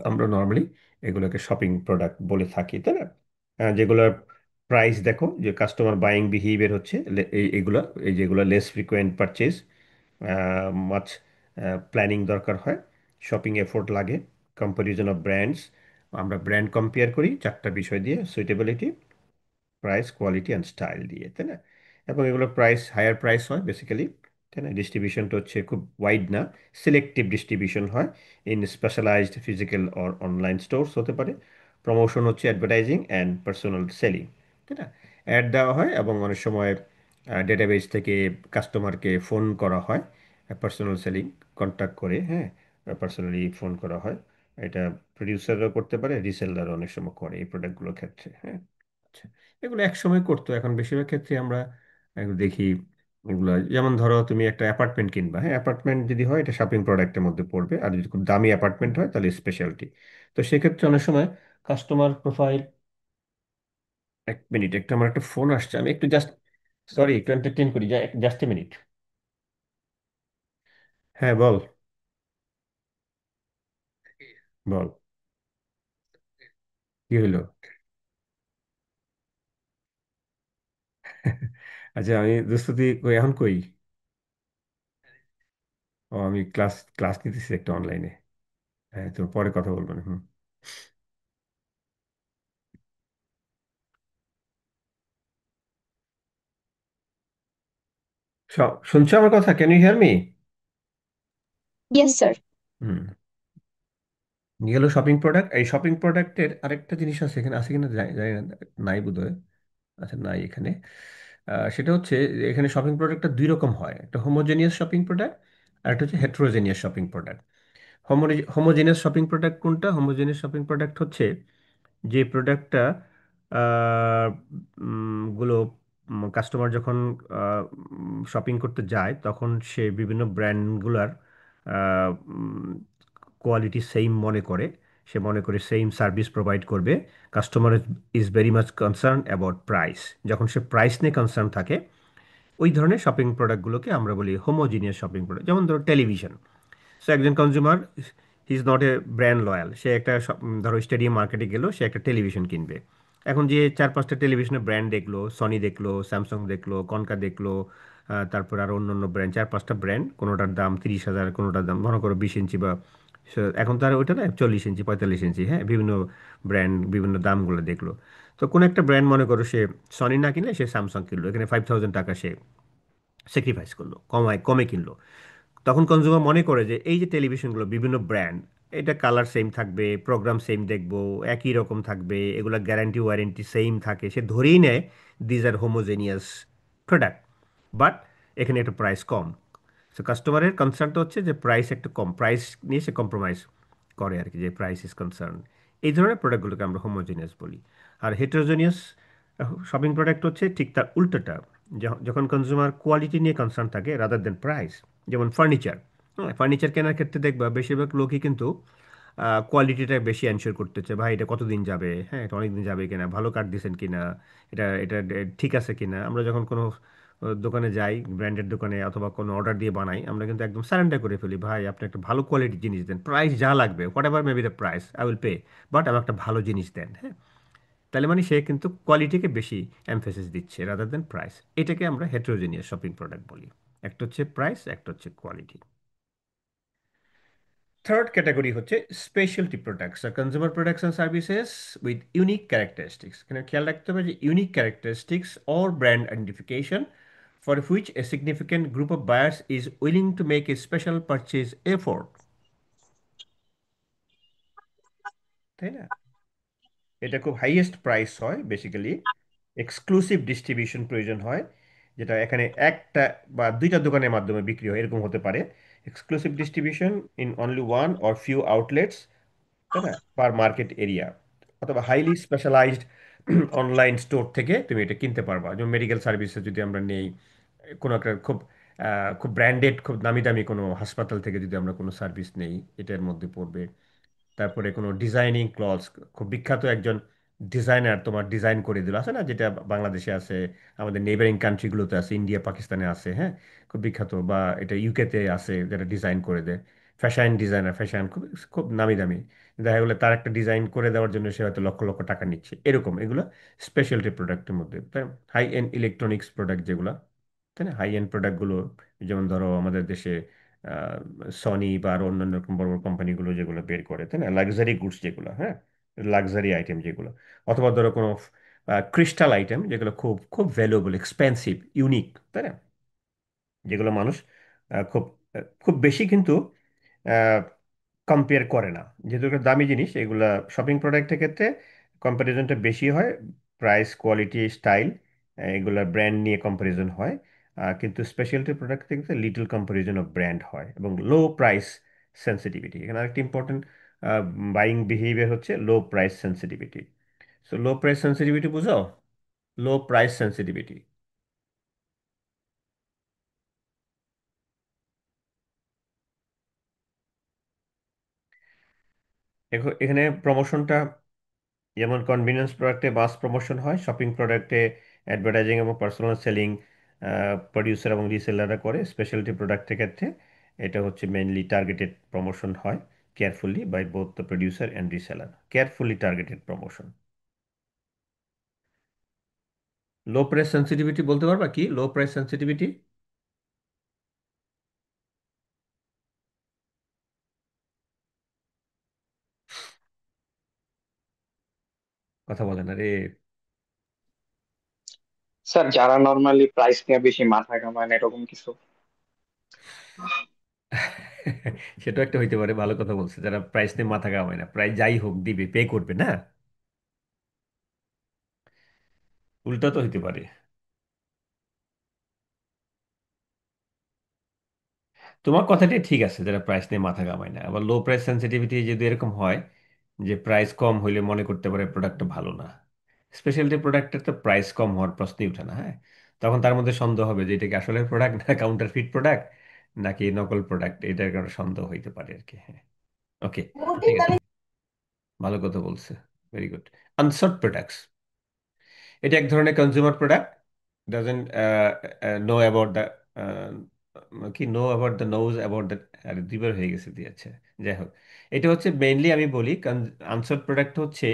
আমরা নর্মালি এগুলোকে শপিং প্রোডাক্ট বলে থাকি, তাই না? যেগুলোর প্রাইস দেখো, যে কাস্টমার বাইং বিহেভিয়ার হচ্ছে এগুলো, এই যেগুলো less frequent purchase, much planning দরকার হয়, শপিং এফোর্ট লাগে, কম্পারিজন অফ ব্র্যান্ডস, আমরা ব্র্যান্ড কম্পেয়ার করি চারটা বিষয় দিয়ে: suitability, price, quality and style দিয়ে, তাই না? এবং এগুলোর প্রাইস হায়ার প্রাইস হয় বেসিক্যালি, তাই না? ডিস্ট্রিবিউশনটা হচ্ছে খুব ওয়াইড না, সিলেক্টিভ ডিস্ট্রিবিউশন হয়, in specialised physical or online stores হতে পারে। প্রমোশন হচ্ছে অ্যাডভার্টাইজিং অ্যান্ড পার্সোনাল সেলিং, তাই না? অ্যাড দেওয়া হয় এবং অনেক সময় ডেটাবেস থেকে কাস্টমারকে ফোন করা হয়, পার্সোনাল সেলিং কন্ট্যাক্ট করে, হ্যাঁ, পার্সোনালি ফোন করা হয়। এটা প্রডিউসাররাও করতে পারে, রিসেলারও অনেক সময় করে এই প্রোডাক্টগুলোর ক্ষেত্রে, হ্যাঁ। আচ্ছা, এগুলো এক সময় করতো, এখন বেশিরভাগ ক্ষেত্রে আমরা এগুলো দেখি। এগুলো যেমন ধরো তুমি একটা অ্যাপার্টমেন্ট কিনবা, হ্যাঁ, অ্যাপার্টমেন্ট যদি হয় এটা শপিং প্রোডাক্টের মধ্যে পড়বে, আর যদি খুব দামি অ্যাপার্টমেন্ট হয় তাহলে স্পেশালিটি। তো সেক্ষেত্রে অনেক সময় কাস্টমার প্রোফাইল, এক মিনিট, একটা আমার একটা ফোন আসছে, আমি একটু জাস্ট, সরি, একটু এন্টারটেন করি, জাস্ট এ মিনিট। হ্যাঁ, বল, বল, কি হইলো? আচ্ছা, আমি দোস্ত তুই এখন কই? ও, আমি ক্লাস ক্লাস নিতেছি একটা অনলাইনে। হ্যাঁ, তো পরে কথা বলবো না। হুম। শুনছো আমার কথা? Can you hear me? Yes sir. হুম। নিয়ে গেলো শপিং প্রোডাক্ট। এই শপিং প্রোডাক্টের আরেকটা জিনিস আছে, এখানে আছে কিনা জানি না, নাই বোধহয়। আচ্ছা, নাই এখানে। সেটা হচ্ছে যে এখানে শপিং প্রোডাক্টটা দুই রকম হয়, একটা হোমোজেনিয়াস শপিং প্রোডাক্ট আর একটা হচ্ছে heterogeneous shopping product. Homogeneous shopping product কোনটা? হোমোজেনিয়াস শপিং প্রোডাক্ট হচ্ছে যে প্রোডাক্টটা গুলো কাস্টমার যখন শপিং করতে যায় তখন সে বিভিন্ন ব্র্যান্ডগুলার কোয়ালিটি সেম মনে করে, সে মনে করে সেম সার্ভিস প্রোভাইড করবে। Customer is very much concern about price, যখন সে প্রাইস নিয়ে কনসার্ন থাকে ওই ধরনের শপিং প্রোডাক্টগুলোকে আমরা বলি হোমোজিনিয়াস শপিং প্রোডাক্ট। যেমন ধরো টেলিভিশন, সো একজন consumer, he is not a brand loyal, সে একটা ধরো স্টেডিয়াম মার্কেটে গেল, সে একটা টেলিভিশন কিনবে। এখন যে চার পাঁচটা টেলিভিশনের ব্র্যান্ড দেখলো, সনি দেখলো, স্যামসাং দেখলো, কনকা দেখলো, তারপর আর অন্য অন্য ব্র্যান্ড, চার পাঁচটা ব্র্যান্ড, কোনোটার দাম 30,000, কোনোটার দাম মনে করো 20 ইঞ্চি বা এখন তো আর ওইটা না, 40 ইঞ্চি, 45 ইঞ্চি, হ্যাঁ, বিভিন্ন ব্র্যান্ড বিভিন্ন দামগুলো দেখলো। তো কোনো একটা ব্র্যান্ড মনে করো সে সনি না কিনলে সে স্যামসাং কিনলো, এখানে 5,000 টাকা সে স্যাক্রিফাইস করলো, কমে কিনলো। তখন কনজিউমার মনে করে যে এই যে টেলিভিশনগুলো বিভিন্ন ব্র্যান্ড, এটা কালার সেম থাকবে, প্রোগ্রাম সেম দেখবো, একই রকম থাকবে, এগুলো গ্যারান্টি ওয়ারেন্টি সেম থাকে, সে ধরেই নেয় these are homogeneous product. But এখানে একটা প্রাইস কম। সো কাস্টমারের কনসার্নটা হচ্ছে যে প্রাইস একটু কম, প্রাইস নিয়ে সে কম্প্রোমাইজ করে আর কি, যে প্রাইস ইজ কনসার্ন। এই ধরনের প্রোডাক্টগুলোকে আমরা হোমোজেনিয়াস বলি। আর হেটেরোজেনিয়াস শপিং প্রোডাক্ট হচ্ছে ঠিক তার উল্টোটা, যখন কনজিউমার কোয়ালিটি নিয়ে কনসার্ন থাকে রাদার দেন প্রাইস। যেমন ফার্নিচার, হ্যাঁ, ফার্নিচার কেনার ক্ষেত্রে দেখবা বেশিরভাগ লোকই কিন্তু কোয়ালিটিটা বেশি এনশিওর করতে চায়, ভাই এটা কতদিন যাবে, হ্যাঁ, এটা অনেক দিন যাবে কিনা, ভালো কাঠ দিয়েছেন কিনা, এটা এটা ঠিক আছে কিনা। আমরা যখন কোনো দোকানে যাই, ব্র্যান্ডেড দোকানে অথবা কোনো অর্ডার দিয়ে বানাই, আমরা কিন্তু একদম সারেন্ডার করে ফেলি, ভাই আপনি একটা ভালো কোয়ালিটির জিনিস দেন, প্রাইস যা লাগবে what ever may be the price I will pay, but আমার একটা ভালো জিনিস দেন, হ্যাঁ। তাহলে মানে সে কিন্তু কোয়ালিটিকে বেশি এমফেসিস দিচ্ছে রাদার দেন প্রাইস। এটাকে আমরা হেটেরোজেনিয়াস শপিং প্রোডাক্ট বলি। একটা হচ্ছে প্রাইস, একটা হচ্ছে কোয়ালিটি। থার্ড ক্যাটাগরি হচ্ছে স্পেশালটি প্রোডাক্টস আর consumer products and services with unique characteristics. এখানে খেয়াল রাখতে হবে যে unique characteristics or brand identification for which a significant group of buyers is willing to make a special purchase effort, তাই না? এটা খুব হাইয়েস্ট প্রাইস হয় বেসিক্যালি, এক্সক্লুসিভ ডিস্ট্রিবিউশন প্রয়োজন হয়, যেটা এখানে একটা বা দুইটা দোকানের মাধ্যমে বিক্রি হয়, এরকম হতে পারে। Exclusive distribution in only one or few outlets, তাই না, পার মার্কেট এরিয়া, অথবা হাইলি স্পেশালাইজড অনলাইন স্টোর থেকে তুমি এটা কিনতে পারবা। যেমন মেডিকেল সার্ভিসে যদি আমরা নেই, কোনো একটা খুব খুব ব্র্যান্ডেড, খুব নামি দামি কোনো হাসপাতাল থেকে যদি আমরা কোনো সার্ভিস নেই, এটার মধ্যে পড়বে। তারপরে কোনো ডিজাইনিং ক্লথস, খুব বিখ্যাত একজন ডিজাইনার তোমার ডিজাইন করে দিল, আছে না, যেটা বাংলাদেশে আছে, আমাদের নেবারিং কান্ট্রিগুলোতে আছে, ইন্ডিয়া পাকিস্তানে আছে, হ্যাঁ, খুব বিখ্যাত, বা এটা ইউকেতে আছে, যেটা ডিজাইন করে দেয়। ফ্যাশন ডিজাইনার, ফ্যাশন খুব খুব নামি দামি, দেখা গেলো তার একটা ডিজাইন করে দেওয়ার জন্য সে হয়তো লক্ষ লক্ষ টাকা নিচ্ছে, এরকম এগুলো স্পেশালিটি প্রোডাক্টের মধ্যে। হাই এন্ড ইলেকট্রনিক্স প্রোডাক্ট যেগুলো, তাই না? হাই এন্ড প্রোডাক্টগুলো, যেমন ধরো আমাদের দেশে সনি বা আরো অন্যান্য রকম বড় বড় কোম্পানিগুলো যেগুলো বের করে, তাই না, লাক্সারি গুডস যেগুলো, হ্যাঁ, লাক্সারি আইটেম যেগুলো, অথবা ধরো কোনো ক্রিস্টাল আইটেম যেগুলো খুব খুব ভ্যালুয়েবল, এক্সপেন্সিভ, ইউনিক, তাই না, যেগুলো মানুষ খুব খুব বেশি কিন্তু কম্পেয়ার করে না, যেহেতু এগুলো দামি জিনিস, এগুলা শপিং প্রোডাক্টের ক্ষেত্রে কম্প্যারিজনটা বেশি হয়, প্রাইস, কোয়ালিটি, স্টাইল, এগুলা ব্র্যান্ড নিয়ে কম্প্যারিজন হয়। কিন্তু স্পেশালিটি প্রোডাক্ট থেকে লিটল কম্প্যারিজন অফ ব্র্যান্ড হয়, এবং লো প্রাইস সেন্সিটিভিটি এখানে আরেকটি ইম্পর্টেন্ট বাইং বিহেভিয়ার হচ্ছে low price sensitivity. So low price sensitivity বুঝো, লো প্রাইস সেন্সিটিভিটি। এখানে প্রমোশনটা যেমন কনভিনিয়েন্স প্রোডাক্টে মাস প্রমোশন হয়, শপিং প্রোডাক্টে অ্যাডভার্টাইজিং এবং পার্সোনাল সেলিং প্রডিউসার এবং রিসেলাররা করে, স্পেশালিটি প্রোডাক্টের ক্ষেত্রে এটা হচ্ছে মেইনলি টার্গেটেড প্রমোশন হয়, carefully by both the producer and reseller, carefully targeted promotion. Low price sensitivity বলতে পারবা কি, লো প্রাইস সেন্সিটিভিটি? কথা বলে না রে। স্যার যারা নর্মালি প্রাইস নিয়ে বেশি মাথা ঘামান এরকম কিছু। সেটা একটা হইতে পারে, ভালো কথা বলছে, যারা প্রাইস নিয়ে মাথা ঘামায় না, প্রাইস যাই হোক দিবে, পে করবে না, উল্টা তো হইতে পারে। তোমার কথাটাই ঠিক আছে, যারা প্রাইস নিয়ে মাথা ঘামায় না। আবার লো প্রাইস সেন্সিটিভিটি যদি এরকম হয় যে প্রাইস কম হইলে মনে করতে পারে প্রোডাক্টটা ভালো না, স্পেশালিটি প্রোডাক্টের তো প্রাইস কম হওয়ার প্রশ্নই উঠে না, হ্যাঁ, তখন তার মধ্যে সন্দেহ হবে যে এটা কি আসলে প্রোডাক্ট না কাউন্টারফিট প্রোডাক্ট নাকি নকল প্রোডাক্ট, এটার কারণে সন্দেহ হইতে পারে আর কি, হ্যাঁ। ওকে, ঠিক আছে, ভালো কথা বলছে, ভেরি গুড। আনসর্ট প্রোডাক্টস, এটা এক ধরনের consumer product, doesn't know about the কি know about the knows about the, আরে দুইবার হয়ে গেছে দিয়েছে, যাই হোক, এটা হচ্ছে মেইনলি আমি বলি আনসোল্ড প্রোডাক্ট হচ্ছে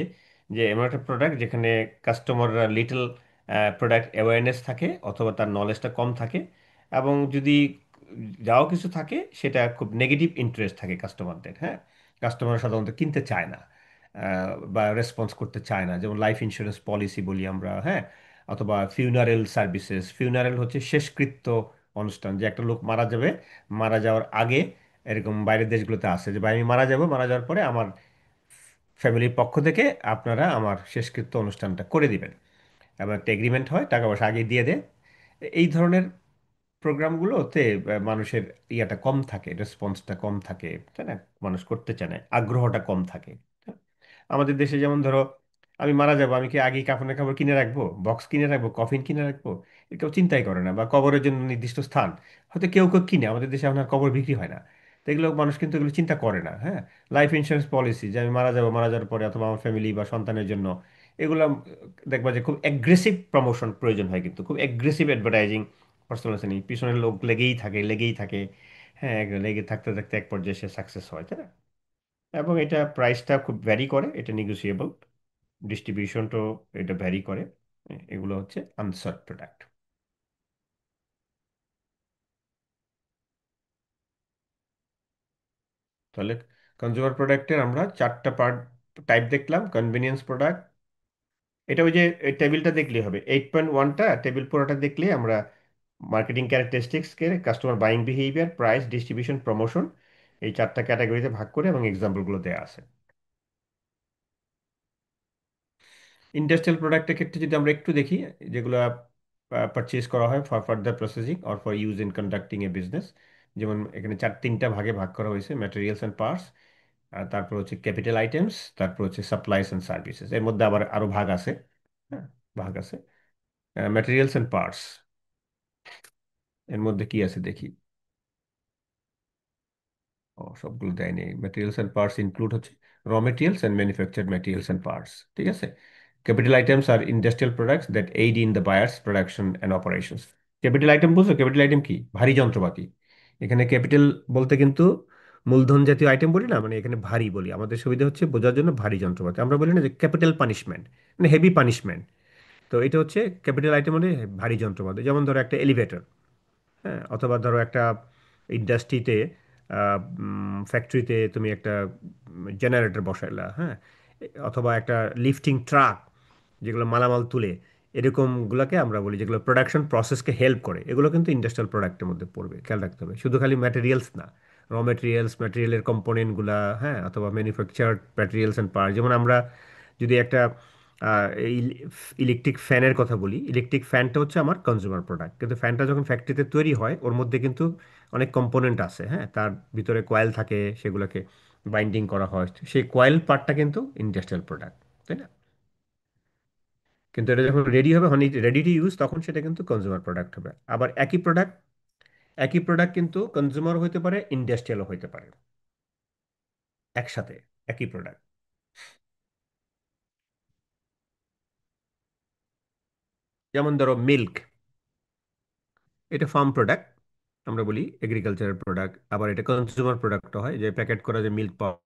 যে এমন একটা প্রোডাক্ট যেখানে কাস্টমাররা লিটল প্রোডাক্ট অ্যাওয়ারনেস থাকে, অথবা তার নলেজটা কম থাকে, এবং যদি যাও কিছু থাকে সেটা খুব নেগেটিভ ইন্টারেস্ট থাকে কাস্টমারদের, হ্যাঁ, কাস্টমার সাধারণত কিনতে চায় না, বা রেসপন্স করতে চায় না, যেমন লাইফ ইন্স্যুরেন্স পলিসি বলি আমরা, হ্যাঁ, অথবা ফিউনারেল সার্ভিসেস। ফিউনারেল হচ্ছে শেষকৃত্য অনুষ্ঠান, যে একটা লোক মারা যাবে, মারা যাওয়ার আগে এরকম বাইরের দেশগুলোতে আছে যে ভাই আমি মারা যাব, মারা যাওয়ার পরে আমার ফ্যামিলির পক্ষ থেকে আপনারা আমার শেষকৃত্য অনুষ্ঠানটা করে দিবেন, এবং একটা এগ্রিমেন্ট হয়, টাকা পয়সা আগে দিয়ে দেয়। এই ধরনের প্রোগ্রামগুলোতে মানুষের ইয়াটা কম থাকে, রেসপন্সটা কম থাকে, তাই না, মানুষ করতে চায় না, আগ্রহটা কম থাকে। আমাদের দেশে যেমন ধরো আমি মারা যাবো, আমি কি আগে কাফনের কাপড় কিনে রাখবো, বক্স কিনে রাখবো, কফিন কিনে রাখবো, এ কেউ চিন্তাই করে না, বা কবরের জন্য নির্দিষ্ট স্থান হয়তো কেউ কেউ কিনে, আমাদের দেশে এখন আর কবর বিক্রি হয় না, তো এগুলো মানুষ কিন্তু এগুলো চিন্তা করে না, হ্যাঁ। লাইফ ইন্স্যুরেন্স পলিসি, যে আমি মারা যাবো, মারা যাওয়ার পরে অথবা আমার ফ্যামিলি বা সন্তানের জন্য, এগুলো দেখবা যে খুব অ্যাগ্রেসিভ প্রমোশন প্রয়োজন হয়, কিন্তু খুব অ্যাগ্রেসিভ অ্যাডভার্টাইজিং, পার্সোনাল পিছনের লোক লেগেই থাকে, লেগেই থাকে, হ্যাঁ, লেগে থাকতে থাকতে এক পর্যায়ে সে সাকসেস হয়, তাই না? এবং এটা প্রাইসটা খুব ভ্যারি করে, এটা নেগোসিয়েবল, ডিস্ট্রিবিউশনটাও এটা ভ্যারি করে। এগুলো হচ্ছে আনসার্ড প্রোডাক্ট। তাহলে কনজিউমার প্রোডাক্টের আমরা চারটা পার্ট টাইপ দেখলাম। কনভেনিয়েন্স প্রোডাক্ট, এটা ওই যে টেবিলটা দেখলেই হবে, 8.1টা টেবিল পুরোটা দেখলে আমরা মার্কেটিং ক্যারেক্টারিস্টিক্সকে customer buying behaviour, price, distribution, promotion, এই চারটা ক্যাটাগরিতে ভাগ করে এবং এক্সাম্পলগুলো দেওয়া আছে। ইন্ডাস্ট্রিয়াল প্রোডাক্টের ক্ষেত্রে যদি আমরা একটু দেখি, যেগুলো পারচেজ করা হয় for further processing or for use in conducting a business, যেমন এখানে তিনটা ভাগে ভাগ করা হয়েছে, ম্যাটেরিয়ালস অ্যান্ড পার্টস, তারপর হচ্ছে ক্যাপিটাল আইটেমস, তারপর হচ্ছে সাপ্লাইস অ্যান্ড সার্ভিসেস, এর মধ্যে আবার আরো ভাগ আছে, হ্যাঁ, ভাগ আছে। ম্যাটেরিয়ালস অ্যান্ড পার্টস এর মধ্যে কি আছে দেখি, ও সবগুলো দেয়নি। ম্যাটেরিয়ালস অ্যান্ড পার্টস ইনক্লুড হচ্ছে raw materials and manufactured materials and parts, ঠিক আছে। Capital items are industrial products that aid in the buyers production and operations. Capital item বুঝছো? ক্যাপিটাল আইটেম কি? ভারী যন্ত্রপাতি। এখানে ক্যাপিটাল বলতে কিন্তু মূলধন জাতীয় আইটেম বলি না, মানে এখানে ভারী বলি, আমাদের সুবিধা হচ্ছে বোঝার জন্য ভারী যন্ত্রপাতি। আমরা বলি না যে ক্যাপিটাল পানিশমেন্ট, মানে হেভি পানিশমেন্ট, তো এটা হচ্ছে ক্যাপিটাল আইটেম মানে ভারী যন্ত্রপাতি। যেমন ধরো একটা এলিভেটর, হ্যাঁ, অথবা ধরো একটা ইন্ডাস্ট্রিতে, ফ্যাক্টরিতে তুমি একটা জেনারেটর বসাইলা, হ্যাঁ, অথবা একটা লিফটিং ট্রাক যেগুলো মালামাল তুলে, এরকমগুলোকে আমরা বলি যেগুলো প্রোডাকশন প্রসেসকে হেল্প করে, এগুলো কিন্তু ইন্ডাস্ট্রিয়াল প্রোডাক্টের মধ্যে পড়বে, খেয়াল রাখতে হবে। শুধু খালি ম্যাটেরিয়ালস না, র ম্যাটেরিয়ালস, ম্যাটেরিয়ালের কম্পোনেন্টগুলা, হ্যাঁ, অথবা ম্যানুফ্যাকচার্ড ম্যাটেরিয়ালস অ্যান্ড পার্ট। যেমন আমরা যদি একটা ইলেকট্রিক ফ্যানের কথা বলি, ইলেকট্রিক ফ্যানটা হচ্ছে আমার কনজিউমার প্রোডাক্ট, কিন্তু ফ্যানটা যখন ফ্যাক্টরিতে তৈরি হয় ওর মধ্যে কিন্তু অনেক কম্পোনেন্ট আছে, হ্যাঁ, তার ভিতরে কয়েল থাকে, সেগুলোকে বাইন্ডিং করা হয়, সেই কয়েল পার্টটা কিন্তু ইন্ডাস্ট্রিয়াল প্রোডাক্ট, তাই না? কিন্তু এটা যখন রেডি হবে, রেডি টু ইউজ, তখন সেটা কিন্তু কনজিউমার প্রোডাক্ট হবে। আবার একই প্রোডাক্ট কিন্তু কনজিউমার হতে পারে, ইন্ডাস্ট্রিয়ালও হতে পারে একসাথে, একই প্রোডাক্ট। যেমন ধরো মিল্ক, এটা ফার্ম প্রোডাক্ট, আমরা বলি এগ্রিকালচারাল প্রোডাক্ট। আবার এটা কনজিউমার প্রোডাক্ট হয়, যে প্যাকেট করা যে মিল্ক পাওয়া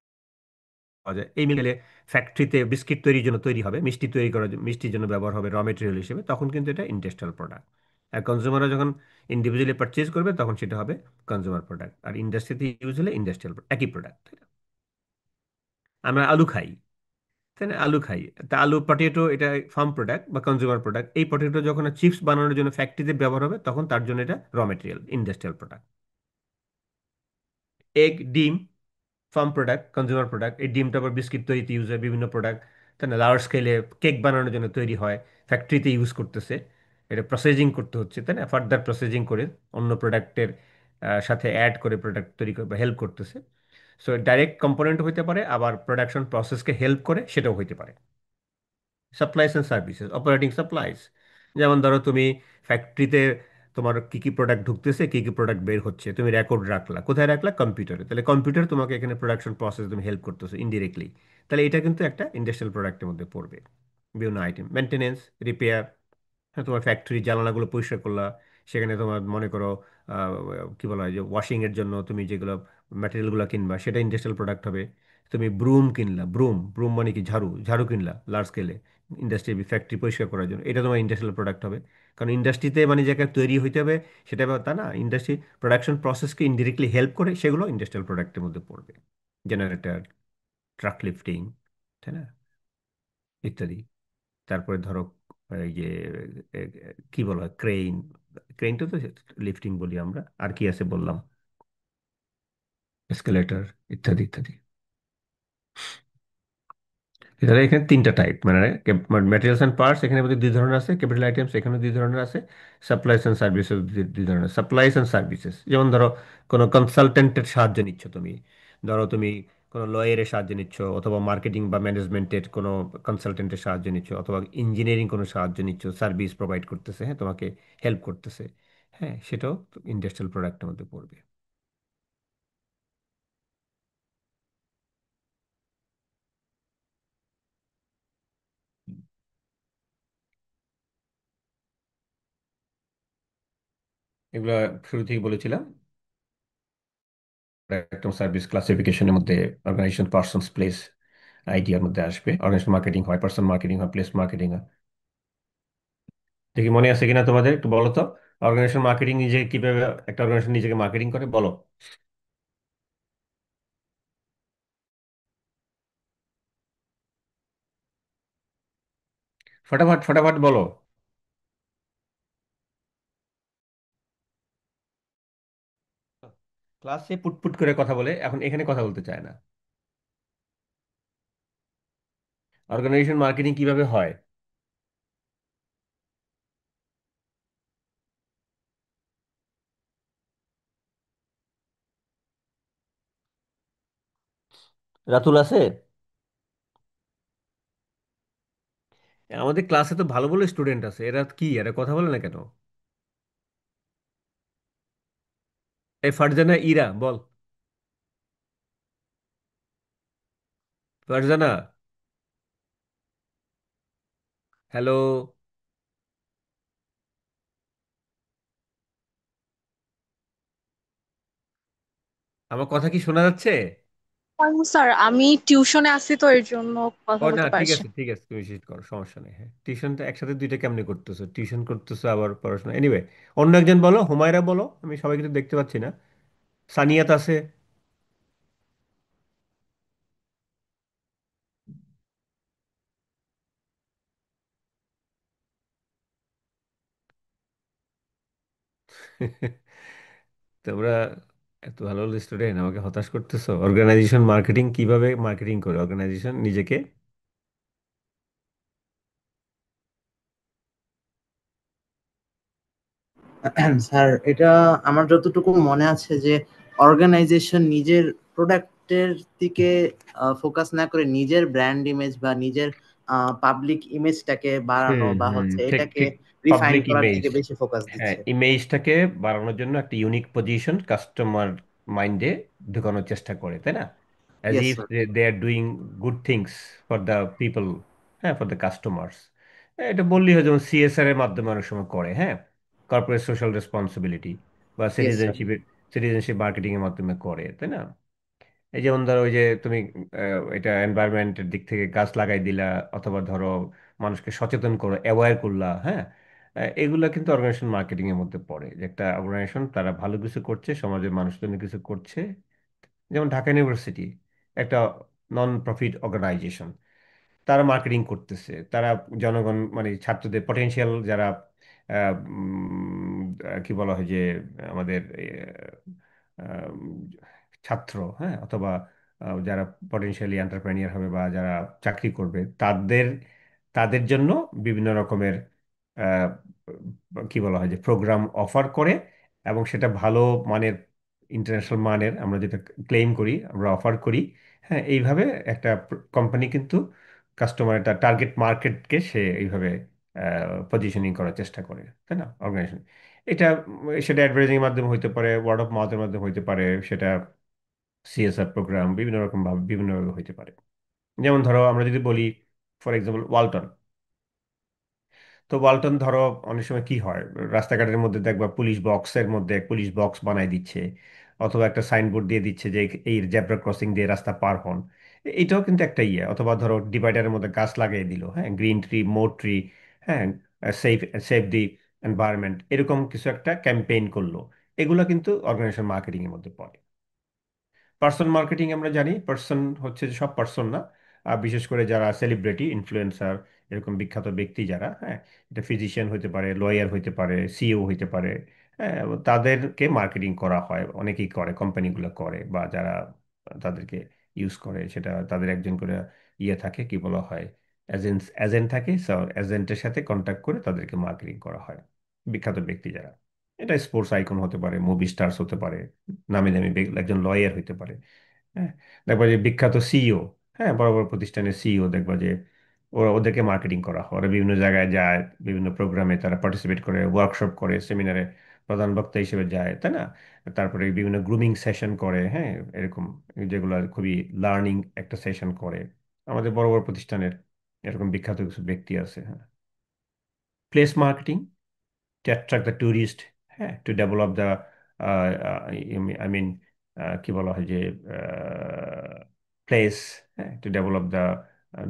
যায়, এই মিলে ফ্যাক্টরিতে বিস্কিট তৈরির জন্য তৈরি হবে, মিষ্টি তৈরি করার মিষ্টির জন্য ব্যবহার হবে র মেটেরিয়াল হিসেবে, তখন কিন্তু এটা ইন্ডাস্ট্রিয়াল প্রোডাক্ট। আর কনজিউমাররা যখন ইন্ডিভিজুয়ালি পারচেজ করবে তখন সেটা হবে কনজিউমার প্রোডাক্ট, আর ইন্ডাস্ট্রিতে ইউজ হলে ইন্ডাস্ট্রিয়াল, একই প্রোডাক্ট। আমরা আলু খাই, তাই না? আলু খাই, তা আলু পটেটো, এটা ফার্ম প্রোডাক্ট বা কনজিউমার প্রোডাক্ট। এই পটেটো যখন চিপস বানানোর জন্য ফ্যাক্টরিতে ব্যবহার হবে তখন তার জন্য এটা র মেটেরিয়াল, ইন্ডাস্ট্রিয়াল প্রোডাক্ট। এগ, ডিম, ফার্ম প্রোডাক্ট, কনজিউমার প্রোডাক্ট। এই ডিমটা আবার বিস্কিট তৈরিতে ইউজ হয়, বিভিন্ন প্রোডাক্ট, তাই না? লার্জ স্কেলে কেক বানানোর জন্য তৈরি হয়, ফ্যাক্টরিতে ইউজ করতেছে, এটা প্রসেসিং করতে হচ্ছে, তাই না? ফার্দার প্রসেসিং করে অন্য প্রোডাক্টের সাথে অ্যাড করে প্রোডাক্ট তৈরি করে হেল্প করতেছে। সো ডাইরেক্ট কম্পোনেন্ট হইতে পারে, আবার প্রোডাকশন প্রসেসকে হেল্প করে সেটাও হইতে পারে। Supplies and services, operating supplies, যেমন ধরো তুমি ফ্যাক্টরিতে তোমার কি কি প্রোডাক্ট ঢুকতেছে, কি কি প্রোডাক্ট বের হচ্ছে, তুমি রেকর্ড রাখলা, কোথায় রাখলা? কম্পিউটারে। তাহলে কম্পিউটার তোমাকে এখানে প্রোডাকশন প্রসেস তুমি হেল্প করতেছো ইনডিরেক্টলি, তাহলে এটা কিন্তু একটা ইন্ডাস্ট্রিয়াল প্রোডাক্টের মধ্যে পড়বে। বিভিন্ন আইটেম, মেনটেনেন্স, রিপেয়ার, হ্যাঁ, তোমার ফ্যাক্টরি জানালাগুলো পরিষ্কার করলা, সেখানে তোমার মনে করো আহ, কি বলা হয় যে ওয়াশিং এর জন্য তুমি যেগুলো ম্যাটেরিয়ালগুলো কিনবা সেটা ইন্ডাস্ট্রিয়াল প্রোডাক্ট হবে। তুমি ব্রুম কিনলা, ব্রুম ব্রুম মানে কি, ঝাড়ু, ঝাড়ু কিনলা লার্জ স্কেলে ইন্ডাস্ট্রি ফ্যাক্টরি পরিষ্কার করার জন্য, এটা তোমার ইন্ডাস্ট্রিয়াল প্রোডাক্ট হবে। কারণ ইন্ডাস্ট্রিতে মানে জায়গায় তৈরি হইতে হবে, সেটা তা না, ইন্ডাস্ট্রি প্রোডাকশন প্রসেসকে ইনডিরেক্টলি হেল্প করে, সেগুলো ইন্ডাস্ট্রিয়াল প্রোডাক্টের মধ্যে পড়বে। জেনারেটর, ট্রাক লিফটিং, তাই না, ইত্যাদি। তারপরে ধরো এই যে এ, কি বলা হয়, ক্রেইন, ক্রেইনটা তো লিফটিং বলি আমরা। আর কি আছে বললাম, এসকেলেটর, ইত্যাদি ইত্যাদি। এছাড়া এখানে তিনটা টাইপ, মানে ম্যাটেরিয়ালস অ্যান্ড পার্টস এখানে মধ্যে দুই ধরনের আছে, ক্যাপিটাল আইটেমস এখানে দুই ধরনের আছে, সাপ্লাইস অ্যান্ড সার্ভিসেস দুই ধরনের। সাপ্লাইস অ্যান্ড সার্ভিসেস, যেমন ধরো কোনো কনসালটেন্টের সাহায্য নিচ্ছ তুমি, ধরো তুমি কোনো লয়ারের সাহায্য নিচ্ছ, অথবা মার্কেটিং বা ম্যানেজমেন্টের কোনো কনসালটেন্টের সাহায্য নিচ্ছ, অথবা ইঞ্জিনিয়ারিং কোনো সাহায্য নিচ্ছ, সার্ভিস প্রোভাইড করতেছে, হ্যাঁ, তোমাকে হেল্প করতেছে, হ্যাঁ, সেটাও ইন্ডাস্ট্রিয়াল প্রোডাক্টের মধ্যে পড়বে। এগুলো শুরু থেকে বলেছিলাম, একদম সার্ভিস ক্লাসিফিকেশনের মধ্যে অর্গানাইজেশন, পার্সনস, প্লেস, আইডিয়ার মধ্যে আসবে। অর্গানাইজেশন মার্কেটিং হয়, পার্সন মার্কেটিং হয়, প্লেস মার্কেটিং হয়। দেখি মনে আছে কিনা তোমাদের, একটু বলো তো, অর্গানাইজেশন মার্কেটিং নিজে কিভাবে, একটা অর্গানাইজেশন নিজেকে মার্কেটিং করে, বলো ফটাফট ফটাফট বলো। ক্লাসে পুটপুট করে কথা বলে, এখন এখানে কথা বলতে চায় না। অর্গানাইজেশন মার্কেটিং কিভাবে হয়? রাতুল আছে? আমাদের ক্লাসে তো ভালো ভালো স্টুডেন্ট আছে, এরা কি, এরা কথা বলে না কেন? এই ফারজানা, ইরা, বল। ফারজানা, হ্যালো, আমার কথা কি শোনা যাচ্ছে? স্যার আমি টিউশনে আছি তো এর জন্য কথা ও না, বলতে ঠিক পারছি আছে না। ঠিক আছে, তুমি শিফট করো, সমস্যা নেই। হ্যাঁ, টিউশনটা একসাথে দুইটা কেমনে করতেছো? টিউশন করতেছো আবার পড়াশোনা, এনিওয়ে অন্য একজন বলো, হুমায়রা বলো, আমি সবাইকে তো দেখতে পাচ্ছি না। সানিয়াত আছে। তোমরা এত ভালো স্টুডেন্ট, আমাকে হতাশ করতেছো। অর্গানাইজেশন মার্কেটিং, কিভাবে মার্কেটিং করে অর্গানাইজেশন নিজেকে? স্যার, এটা আমার যতটুকু মনে আছে যে অর্গানাইজেশন নিজের প্রোডাক্টের দিকে ফোকাস না করে নিজের ব্র্যান্ড ইমেজ বা নিজের পাবলিক ইমেজটাকে হুম বাড়ানো বা হুম, হচ্ছে ঠিক এটাকে ঠিক। রিফাইন পাবলিক করার ইমেজ, দিকে বেশি ফোকাস হ্যাঁ, দিচ্ছে। ইমেজটাকে বাড়ানোর জন্য একটা ইউনিক পজিশন কাস্টমার মাইন্ডে ঢুকানোর চেষ্টা করে, তাই না? As yes if sir. They are doing good things for the people, হ্যাঁ, ফর দ্য কাস্টমার্স। এটা বললেই হয়, যেমন সিএসআর এর মাধ্যমে অনেক সময় করে, হ্যাঁ, কর্পোরেট সোশ্যাল রেসপন্সিবিলিটি, বা ইয়েস স্যার। সিটিজেনশিপ মার্কেটিং এর মাধ্যমে করে, তাই না? এই যেমন ধরো ওই যে তুমি এটা এনভায়রনমেন্টের দিক থেকে গাছ লাগাই দিলা, অথবা ধরো মানুষকে সচেতন করো, অ্যাওয়্যার করলা, হ্যাঁ, এগুলা কিন্তু অর্গানাইজেশন মার্কেটিং এর মধ্যে পড়ে, যে একটা অর্গানাইজেশন তারা ভালো কিছু করছে, সমাজের মানুষের জন্য কিছু করছে। যেমন ঢাকা ইউনিভার্সিটি একটা নন প্রফিট অর্গানাইজেশন, তারা মার্কেটিং করতেছে, তারা জনগণ মানে ছাত্রদের পটেনশিয়াল যারা কি বলা হয় যে আমাদের ছাত্র, হ্যাঁ, অথবা যারা পটেনশিয়ালি এন্টারপ্রেনিয়ার হবে বা যারা চাকরি করবে, তাদের তাদের জন্য বিভিন্ন রকমের আহ, কি বলা হয় যে প্রোগ্রাম অফার করে, এবং সেটা ভালো মানের, ইন্টারন্যাশনাল মানের আমরা যেটা ক্লেম করি, আমরা অফার করি। হ্যাঁ, এইভাবে একটা কোম্পানি কিন্তু কাস্টমার, তার টার্গেট মার্কেটকে সে এইভাবে পজিশনিং করার চেষ্টা করে, তাই না, অর্গানাইজেশন। এটা সেটা অ্যাডভার্টাইজিং এর মাধ্যমে হইতে পারে, ওয়ার্ড অফ মাউথের মাধ্যমে হইতে পারে, সেটা সিএসআর প্রোগ্রাম বিভিন্ন রকম ভাবে বিভিন্নভাবে হইতে পারে। যেমন ধরো আমরা যদি বলি, ফর এক্সাম্পল ওয়ালটন। তো ওয়ালটন ধরো অনেক সময় কি হয়, রাস্তাঘাটের মধ্যে দেখবা পুলিশ বক্সের মধ্যে পুলিশ বক্স বানাই দিচ্ছে, অথবা একটা সাইনবোর্ড দিয়ে দিচ্ছে যে এই জেব্রা ক্রসিং দিয়ে রাস্তা পার হন। এটাও কিন্তু একটা ইয়ে। অথবা ধরো ডিভাইডারের মধ্যে গাছ লাগিয়ে দিল, হ্যাঁ, গ্রিন ট্রি, মোর ট্রি, হ্যাঁ, সেফ সেভ দি এনভায়রনমেন্ট, এরকম কিছু একটা ক্যাম্পেইন করলো। এগুলো কিন্তু অর্গানাইজেশন মার্কেটিং এর মধ্যে পড়ে। পার্সন মার্কেটিং আমরা জানি, পার্সন হচ্ছে যে সব পার্সন না, বিশেষ করে যারা সেলিব্রিটি, ইনফ্লুয়েন্সার, এরকম বিখ্যাত ব্যক্তি যারা, হ্যাঁ, এটা ফিজিশিয়ান হতে পারে, লয়ার হতে পারে, সিইও হতে পারে, হ্যাঁ, এবং তাদেরকে মার্কেটিং করা হয়, অনেকেই করে, কোম্পানিগুলো করে, বা যারা তাদেরকে ইউজ করে, সেটা তাদের একজন করে ইয়ে থাকে, কি বলা হয়, এজেন্ট এজেন্ট থাকে, এজেন্টের সাথে কন্ট্যাক্ট করে তাদেরকে মার্কেটিং করা হয়, বিখ্যাত ব্যক্তি যারা। এটা স্পোর্টস আইকন হতে পারে, মুভি স্টার্স হতে পারে, নামি দামি একজন লয়ার হইতে পারে, হ্যাঁ। দেখবা যে বিখ্যাত সিইও, হ্যাঁ, বড় বড় প্রতিষ্ঠানের সিইও, দেখবা যে ওরা, ওদেরকে মার্কেটিং করা হয়, ওরা বিভিন্ন জায়গায় যায়, বিভিন্ন প্রোগ্রামে তারা পার্টিসিপেট করে, ওয়ার্কশপ করে, সেমিনারে প্রধান বক্তা হিসেবে যায়, তাই না? তারপরে বিভিন্ন গ্রুমিং সেশন করে, হ্যাঁ, এরকম, যেগুলো খুবই লার্নিং একটা সেশন করে। আমাদের বড় বড় প্রতিষ্ঠানের এরকম বিখ্যাত কিছু ব্যক্তি আছে, হ্যাঁ। Place marketing, to attract the tourist, হ্যাঁ, to develop the I mean কি বলা হয় যে প্লেস, হ্যাঁ, to develop the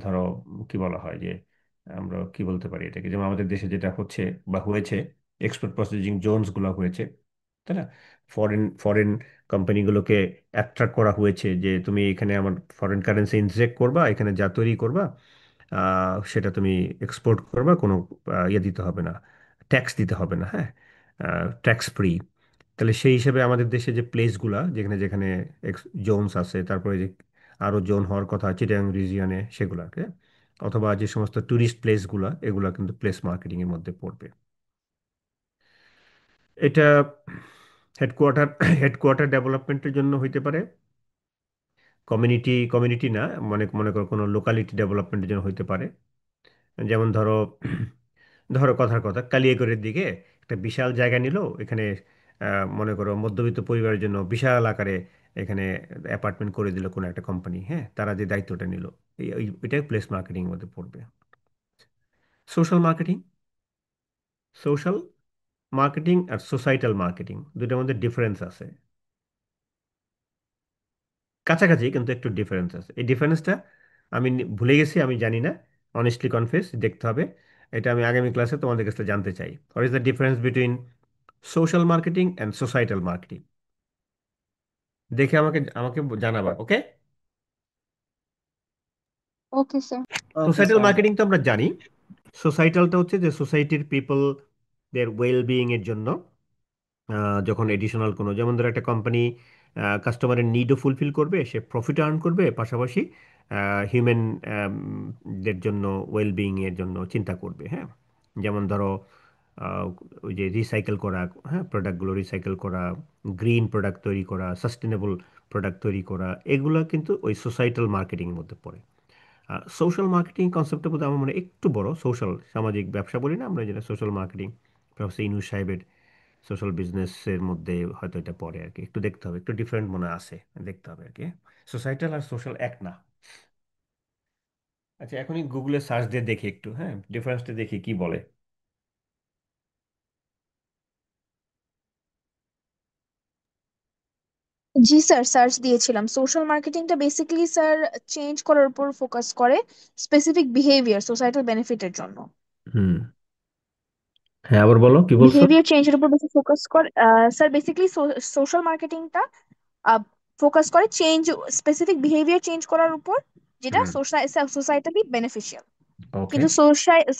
ধরো কি বলা হয় যে আমরা কি বলতে পারি এটাকে, যেমন আমাদের দেশে যেটা হচ্ছে বা হয়েছে, এক্সপোর্ট প্রসেসিং জোনস গুলো হয়েছে, তাই না? ফরেন ফরেন কোম্পানিগুলোকে অ্যাট্রাক্ট করা হয়েছে যে তুমি এখানে আমার ফরেন কারেন্সি ইনজেক্ট করবা, এখানে যা তৈরি করবা সেটা তুমি এক্সপোর্ট করবা, কোনো ইয়ে দিতে হবে না, ট্যাক্স দিতে হবে না, হ্যাঁ, ট্যাক্স ফ্রি। তাহলে সেই হিসেবে আমাদের দেশে যে প্লেসগুলা, যেখানে যেখানে জোনস আছে, তারপরে যে আরও জোন হওয়ার কথা চিটাগাং রিজিয়নে, সেগুলাকে, অথবা যে সমস্ত ট্যুরিস্ট প্লেসগুলা, এগুলা কিন্তু প্লেস মার্কেটিং এর মধ্যে পড়বে। এটা হেডকোয়ার্টার হেডকোয়ার্টার ডেভেলপমেন্টের জন্য হইতে পারে, কমিউনিটি কমিউনিটি না, মনে মনে করো কোনো লোকালিটি ডেভেলপমেন্টের জন্য হইতে পারে। যেমন ধরো ধরো কথার কথা, কালিয়াকৈরের দিকে একটা বিশাল জায়গা নিল, এখানে মনে করো মধ্যবিত্ত পরিবারের জন্য বিশাল আকারে এখানে অ্যাপার্টমেন্ট করে দিল কোনো একটা কোম্পানি, হ্যাঁ, তারা যে দায়িত্বটা নিল, এটাই প্লেস মার্কেটিং এর মধ্যে পড়বে। সোশ্যাল মার্কেটিং, সোশ্যাল মার্কেটিং আর সোসাইটাল মার্কেটিং, দুটার মধ্যে ডিফারেন্স আছে। কাছাকাছি, কিন্তু একটু ডিফারেন্স আছে। এই ডিফারেন্সটা আমি ভুলে গেছি, আমি জানি না, অনেস্টলি কনফেস, দেখতে হবে। এটা আমি আগামী ক্লাসে তোমাদের কাছে জানতে চাই। What is the difference between social marketing and societal marketing? দেখে আমাকে আমাকে জানাবা, okay? Okay sir. Okay societal sir. Marketing তো আমরা জানি। সোসাইটালটা হচ্ছে যে সোসাইটির পিপল দের ওয়েল বিইং এর জন্য যখন এডিশনাল কোনো, যেমন ধরো একটা কোম্পানি কাস্টমারের নিডও ফুলফিল করবে, সে প্রফিট আর্ন করবে, পাশাপাশি হিউম্যান দের জন্য ওয়েল বিইং এর জন্য চিন্তা করবে। হ্যাঁ, যেমন ধরো আহ, ওই যে রিসাইকেল করা, হ্যাঁ, প্রোডাক্টগুলো রিসাইকেল করা, গ্রিন প্রোডাক্ট তৈরি করা, সাস্টেনেবল প্রোডাক্ট তৈরি করা, এগুলো কিন্তু ওই সোসাইটাল মার্কেটিং এর মধ্যে পড়ে। সোশ্যাল মার্কেটিং কনসেপ্টের মধ্যে আমার মনে হয় একটু বড়, সোশ্যাল সামাজিক ব্যবসা বলি না আমরা, যেটা সোশ্যাল মার্কেটিং, প্রফেসর ইনু সাহেবের সোশ্যাল বিজনেসের মধ্যে হয়তো এটা পড়ে আর কি। একটু দেখতে হবে, একটু ডিফারেন্ট মনে আছে, দেখতে হবে আর কি। সোসাইটাল আর সোশ্যাল এক না। আচ্ছা, এখনই গুগলে সার্চ দিয়ে দেখি একটু, হ্যাঁ, ডিফারেন্সটা দেখি কি বলে। জি স্যার, সার্চ দিয়েছিলাম। সোশ্যাল মার্কেটিংটা বেসিক্যালি স্যার চেঞ্জ করার উপর ফোকাস করে, স্পেসিফিক বিহেভিয়ার সোসাইটাল বেনিফিটের জন্য। হুম, হ্যাঁ, আবার বলো কি বলছো। বিহেভিয়ার চেঞ্জের উপর বেশি ফোকাস করে স্যার। বেসিক্যালি সোশ্যাল মার্কেটিংটা ফোকাস করে চেঞ্জ, স্পেসিফিক বিহেভিয়ার চেঞ্জ করার উপর, যেটা হুম, সোসাইটালি বেনিফিশিয়াল। ওকে, কিন্তু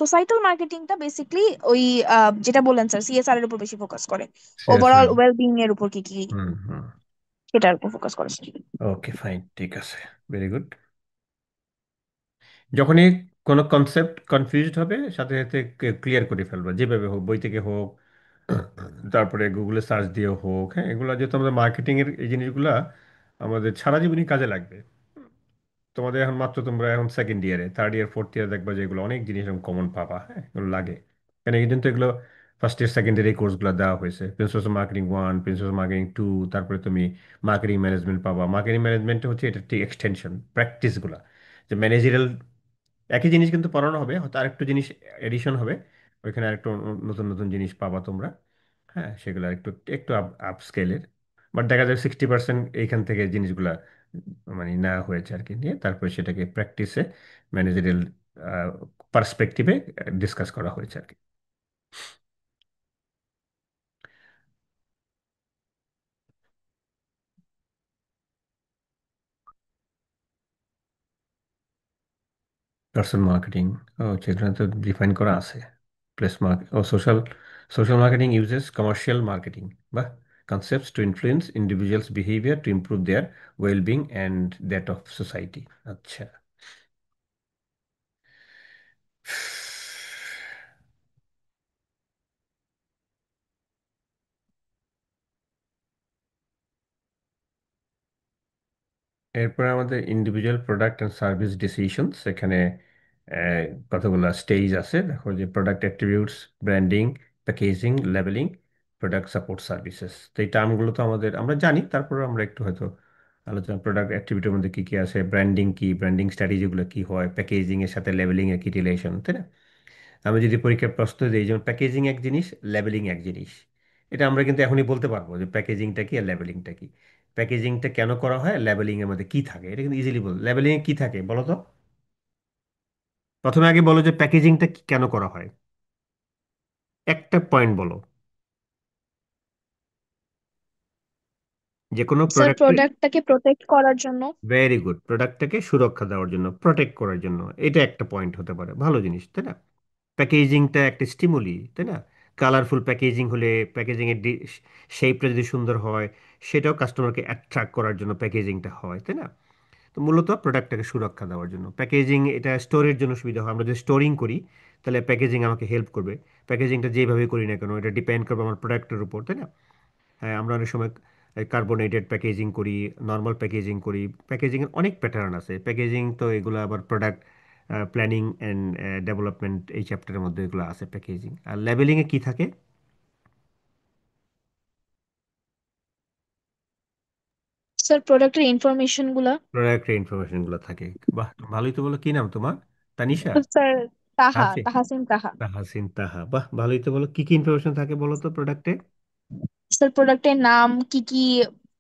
সোসাইটাল মার্কেটিংটা বেসিক্যালি ওই যেটা বললেন স্যার, সিএসআর এর উপর বেশি ফোকাস করে, ওভারঅল সিরিয়াসলি, ওয়েল বিং এর উপর কি কি, হুম হুম, সেটার উপর ফোকাস করে sir। ওকে ফাইন, ঠিক আছে, ভেরি গুড। যখনই কোনো কনসেপ্ট কনফিউজড হবে, সাথে সাথে ক্লিয়ার করে ফেলবা, যেভাবে হোক, বই থেকে হোক, তারপরে গুগলে সার্চ দিয়ে হোক। হ্যাঁ, এগুলো যেহেতু আমাদের মার্কেটিং এর এই জিনিসগুলা আমাদের সারা জীবনই কাজে লাগবে। তোমাদের এখন মাত্র, তোমরা এখন সেকেন্ড ইয়ারে, থার্ড ইয়ার, ফোর্থ ইয়ার দেখবা যে এগুলো অনেক জিনিস এরকম কমন পাবা। হ্যাঁ, এগুলো লাগে, কারণ এই কিন্তু এগুলো ফার্স্ট ইয়ার সেকেন্ড ইয়ার এই কোর্সগুলো দেওয়া হয়েছে, principles of marketing 1, principles of marketing 2, তারপরে তুমি মার্কেটিং ম্যানেজমেন্ট পাবা। মার্কেটিং ম্যানেজমেন্ট হচ্ছে এটা ঠিক এক্সটেনশন প্র্যাকটিসগুলো, যে ম্যানেজারিয়াল একই জিনিস কিন্তু পড়ানো হবে, হয়তো আরেকটু জিনিস এডিশন হবে, ওইখানে আরেকটু নতুন নতুন জিনিস পাবা তোমরা। হ্যাঁ, সেগুলো একটু একটু আপ আপ স্কেলের। বাট দেখা যায় 60% এইখান থেকে জিনিসগুলা মানে নেওয়া হয়েছে আর কি, নিয়ে তারপরে সেটাকে প্র্যাকটিসে ম্যানেজারিয়াল পার্সপেক্টিভে ডিসকাস করা হয়েছে আর কি। পার্সোনাল মার্কেটিং, ও সেখানে তো ডিফাইন করা আছে। প্লেস মার্কেট ও social, social marketing uses commercial marketing বা concepts to influence individuals' behavior to improve their well-being and that of society. আচ্ছা, এরপরে আমাদের individual product and service decisions. এখানে কতগুলো স্টেজ আছে দেখো, যে product attributes, branding, packaging, labelling, product support services. তো এই টার্মগুলো তো আমাদের আমরা জানি, তারপরে আমরা একটু হয়তো আলোচনা, প্রোডাক্ট অ্যাট্রিবিউটের মধ্যে কি কি আছে, ব্র্যান্ডিং কি, ব্র্যান্ডিং স্ট্র্যাটেজিগুলো কি হয়, প্যাকেজিং এর সাথে লেবেলিং এর কি রিলেশন, তাই না? আমি যদি পরীক্ষার প্রশ্ন দিই, যেমন প্যাকেজিং এক জিনিস, লেবেলিং এক জিনিস, এটা আমরা কিন্তু এখনই বলতে পারবো যে প্যাকেজিংটা কি আর লেবেলিংটা কি। প্যাকেজিংটা কেন করা হয়, লেবেলিং এর মধ্যে কি থাকে, এটা কিন্তু ইজিলি বল। লেবেলিং এ কি থাকে বলো তো, প্রথমে আগে বলো যে প্যাকেজিংটা কেন করা হয়, একটা পয়েন্ট বলো। যে কোনো স্যার প্রোডাক্টের, প্রোডাক্টটাকে প্রোটেক্ট করার জন্য। ভেরি গুড, প্রোডাক্টটাকে সুরক্ষা দেওয়ার জন্য, প্রোটেক্ট করার জন্য, এটা একটা পয়েন্ট হতে পারে, ভালো জিনিস, তাই না? প্যাকেজিংটা একটা স্টিমুলি, তাই না? কালারফুল প্যাকেজিং হলে, প্যাকেজিং এর শেপটা যদি সুন্দর হয়, সেটাও কাস্টমারকে অ্যাট্রাক্ট করার জন্য প্যাকেজিংটা হয়, তাই না? তো মূলত প্রোডাক্টটাকে সুরক্ষা দেওয়ার জন্য প্যাকেজিং, এটা স্টোরের জন্য সুবিধা হয়। আমরা যদি স্টোরিং করি, তাহলে প্যাকেজিং আমাকে হেল্প করবে। প্যাকেজিংটা যেভাবে করি না কেন, এটা ডিপেন্ড করবে আমার প্রোডাক্টের উপর, তাই না? হ্যাঁ, আমরা অনেক সময় কার্বোনেটেড প্যাকেজিং করি, নর্মাল প্যাকেজিং করি, প্যাকেজিংয়ের অনেক প্যাটার্ন আছে। প্যাকেজিং তো এগুলো আবার প্রোডাক্ট প্ল্যানিং অ্যান্ড ডেভেলপমেন্ট এই চ্যাপ্টারের মধ্যে এগুলো আছে প্যাকেজিং। আর লেবেলিংয়ে কি থাকে? স্যার প্রোডাক্টের ইনফরমেশন গুলা। প্রোডাক্টের ইনফরমেশনগুলো থাকে। বাহ, ভালোই তো বলো, কি নাম তোমার? তানিশা? স্যার তাহা, আছে, তাহাসিন তাহা। তাহাসিন তাহা, বাহ, ভালোই তো বলো। কি কি ইনফরমেশন থাকে বলো তো প্রোডাক্টে? স্যার প্রোডাক্টের নাম কি কি,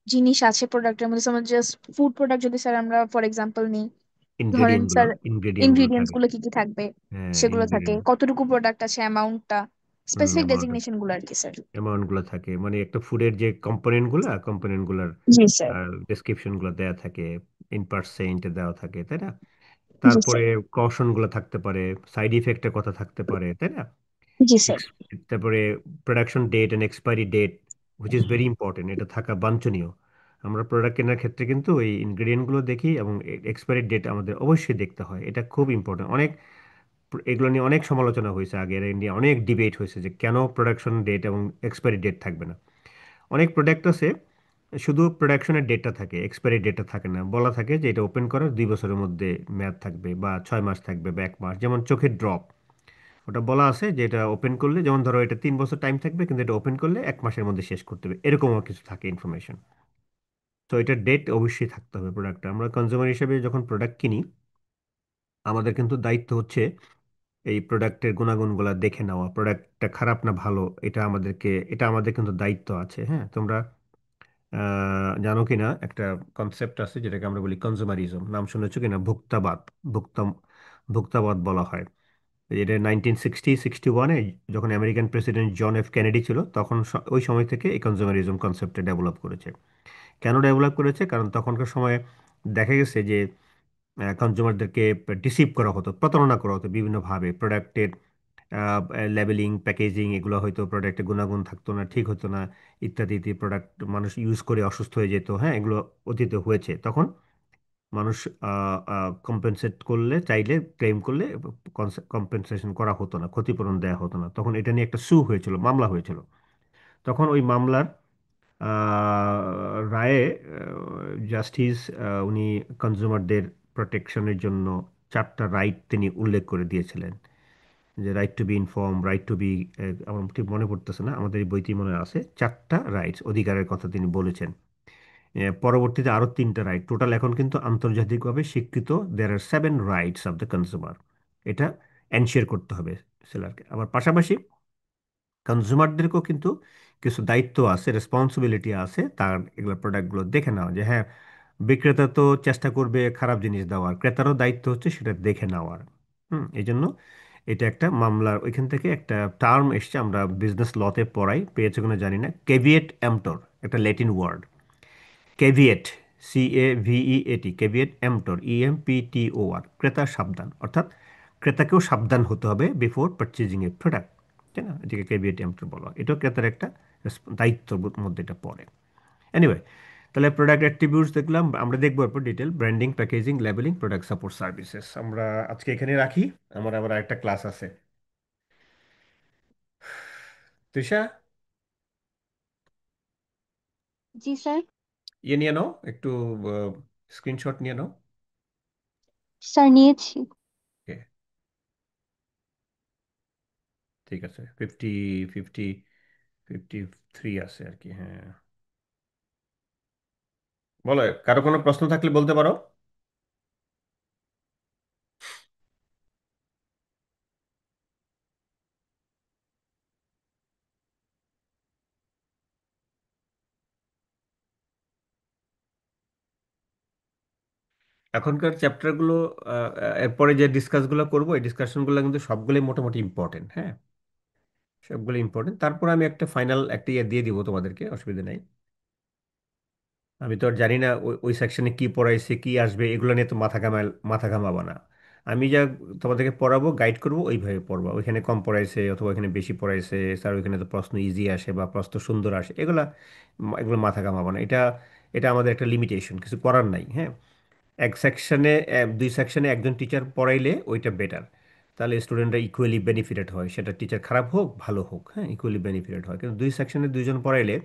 জিনিস আছে প্রোডাক্টের মধ্যে, জাস্ট ফুড প্রোডাক্ট যদি স্যার আমরা ফর এক্সাম্পল নিই, ধরেন ইনগ্রেডিয়েন্ট গুলো স্যার ইনগ্রেডিয়েন্ট গুলো ইনগ্রিডিয়েন্টস থাকে। গুলো কি কি থাকবে হ্যাঁ, সেগুলো থাকে, ইনগ্রেডিয়েন্ট। কতটুকু প্রোডাক্ট আছে, অ্যামাউন্টটা, স্পেসিফিক অ্যামাউন্ট, ডেজিগনেশন গুলো আর কি স্যার। অ্যামাউন্ট গুলো থাকে, মানে একটা ফুডের যে কম্পোনেন্ট গুলার জি স্যার। ডেসক্রিপশন গুলো দেওয়া থাকে, ইন পার্সেন্ট দেওয়া থাকে, তাই না? জি তারপরে স্যার। কশন গুলো থাকতে পারে, সাইড ইফেক্টের কথা থাকতে পারে, তাই না? জি স্যার। Ex- তারপরে production date and expiry date, which is very important, এটা থাকা বাঞ্ছনীয়। আমরা প্রোডাক্ট কেনার ক্ষেত্রে কিন্তু এই ইনগ্রেডিয়েন্ট গুলো দেখি, এবং এক্সপায়ারি ডেট আমাদের অবশ্যই দেখতে হয়, এটা খুব ইম্পর্টেন্ট। অনেক এগুলো নিয়ে অনেক সমালোচনা হয়েছে আগে, এর নিয়ে অনেক ডিবেট হয়েছে যে কেন প্রোডাকশন ডেট এবং এক্সপায়ারি ডেট থাকবে না। অনেক প্রোডাক্ট আছে শুধু প্রোডাকশনের ডেটটা থাকে, এক্সপায়ারি ডেটটা থাকে না, বলা থাকে যে এটা ওপেন করার 2 বছরের মধ্যে মেয়াদ থাকবে, বা 6 মাস থাকবে, বা 1 মাস। যেমন চোখের ড্রপ, ওটা বলা আছে যে এটা ওপেন করলে, যেমন ধরো এটা 3 বছর টাইম থাকবে, কিন্তু এটা ওপেন করলে 1 মাসের মধ্যে শেষ করতে হবে, এরকমও কিছু থাকে ইনফরমেশন। তো এটা ডেট অবশ্যই থাকতে হবে প্রোডাক্টটা। আমরা কনজিউমার হিসেবে যখন প্রোডাক্ট কিনি, আমাদের কিন্তু দায়িত্ব হচ্ছে এই প্রোডাক্টের গুণাগুণগুলো দেখে নেওয়া, প্রোডাক্টটা খারাপ না ভালো, এটা আমাদের কিন্তু দায়িত্ব আছে। হ্যাঁ, তোমরা জানো কিনা একটা কনসেপ্ট আছে যেটাকে আমরা বলি কনজুমারিজম, নাম শুনেছো কিনা? ভোক্তা ভোক্তাবাদ বলা হয়। এটা 1961-এ যখন American president John F Kennedy ছিল, তখন ওই সময় থেকে এই কনজুমারিজম কনসেপ্টটা ডেভেলপ করেছে। কেন ডেভেলপ করেছে? কারণ তখনকার সময়ে দেখা গেছে যে কনজুমারদেরকে ডিসিভ করা হতো, প্রতারণা করা হতো বিভিন্নভাবে। প্রোডাক্টের লেবেলিং, প্যাকেজিং, এগুলো হয়তো প্রোডাক্টের গুণাগুণ থাকতো না, ঠিক হতো না, ইত্যাদি ইত্যাদি। প্রোডাক্ট মানুষ ইউজ করে অসুস্থ হয়ে যেত। হ্যাঁ, এগুলো অতীতে হয়েছে। তখন মানুষ কম্পেনসেট করলে, চাইলে ক্লেম করলে কম্পেনসেশন করা হতো না, ক্ষতিপূরণ দেওয়া হতো না। তখন এটা নিয়ে একটা হয়েছিল, মামলা হয়েছিল। তখন ওই মামলার রায়ে জাস্টিস উনি কনজিউমারদের প্রোটেকশনের জন্য 4টা রাইট তিনি উল্লেখ করে দিয়েছিলেন। যে right to be inform, right to be, আমার ঠিক মনে পড়তেছে না, আমাদের এই বইটি মনে আছে, 4টা রাইটস, অধিকারের কথা তিনি বলেছেন। পরবর্তীতে আরো 3টা রাইট, টোটাল এখন কিন্তু আন্তর্জাতিকভাবে স্বীকৃত দেয়ার আর 7 রাইটস অফ দ্য কনজিউমার। এটা এনশিওর করতে হবে সেলারকে। আবার পাশাপাশি কনজিউমারদেরকেও কিন্তু কিছু দায়িত্ব আছে, রেসপন্সিবিলিটি আছে, তার এগুলো প্রোডাক্টগুলো দেখে নেওয়া। যে হ্যাঁ, বিক্রেতা তো চেষ্টা করবে খারাপ জিনিস দেওয়ার, ক্রেতারও দায়িত্ব হচ্ছে সেটা দেখে নেওয়ার। এই জন্য এটা একটা মামলার ওইখান থেকে একটা টার্ম এসছে, আমরা বিজনেস লতে পড়াই, পেয়েছে কিনা জানি না, কেভিয়েট এম্পটর, একটা Latin word. Caveat, CAVEAT, caveat emptor, EMPTOR, ক্রেতা সাবধান, অর্থাৎ ক্রেতাকেও সাবধান হতে হবে বিফোর পারচেজিং এ প্রোডাক্ট, তাই না? এটাকে ক্যাভিয়েট এম্পটর বলা হয়। এটাও ক্রেতার একটা দায়িত্বর মধ্যে এটা পড়ে। এনিওয়ে, তাহলে প্রোডাক্ট অ্যাট্রিবিউটস দেখলাম, আমরা দেখবো এরপর detail branding, packaging, labelling, product support services. আমরা আজকে এখানে রাখি, আমার আবার একটা ক্লাস আছে। তৃষা, জি স্যার। ইয়ে নিয়ে নাও একটু, স্ক্রিনশট নিয়ে নাও। স্যার নিয়েছি। ওকে, ঠিক আছে। 50 53 আছে আর কি। হ্যাঁ, বলো, কারো কোনো প্রশ্ন থাকলে বলতে পারো। এখনকার চ্যাপ্টারগুলো, এরপরে যে ডিসকাসগুলো করবো, এই ডিসকাশনগুলো কিন্তু সবগুলোই মোটামুটি ইম্পর্টেন্ট। হ্যাঁ, সবগুলো ইম্পর্টেন্ট। তারপর আমি একটা ফাইনাল একটা ইয়ে দিয়ে দিব তোমাদেরকে, অসুবিধা নাই। আমি তো আর জানি না ওই ওই সেকশনে কি পড়াইছে, কি আসবে, এগুলো নিয়ে তো মাথা ঘামাবা না। আমি যা তোমাদেরকে পড়াবো, গাইড করবো, ওইভাবে পড়বা। ওইখানে কম পড়াইছে অথবা ওইখানে বেশি পড়াইছে, স্যার ওইখানে তো প্রশ্ন ইজি আসে বা প্রশ্ন সুন্দর আসে, এগুলো মাথা ঘামাবা না। এটা এটা আমাদের একটা লিমিটেশন, কিছু করার নাই। হ্যাঁ, এক সেকশনে, 2 সেকশনে একজন টিচার পড়াইলে ওইটা বেটার, তাহলে স্টুডেন্টরা ইকুয়ালি বেনিফিটেড হয়, সেটা টিচার খারাপ হোক ভালো হোক। হ্যাঁ, ইকুয়ালি বেনিফিটেড হয়। কিন্তু 2 সেকশনে 2জন পড়াইলে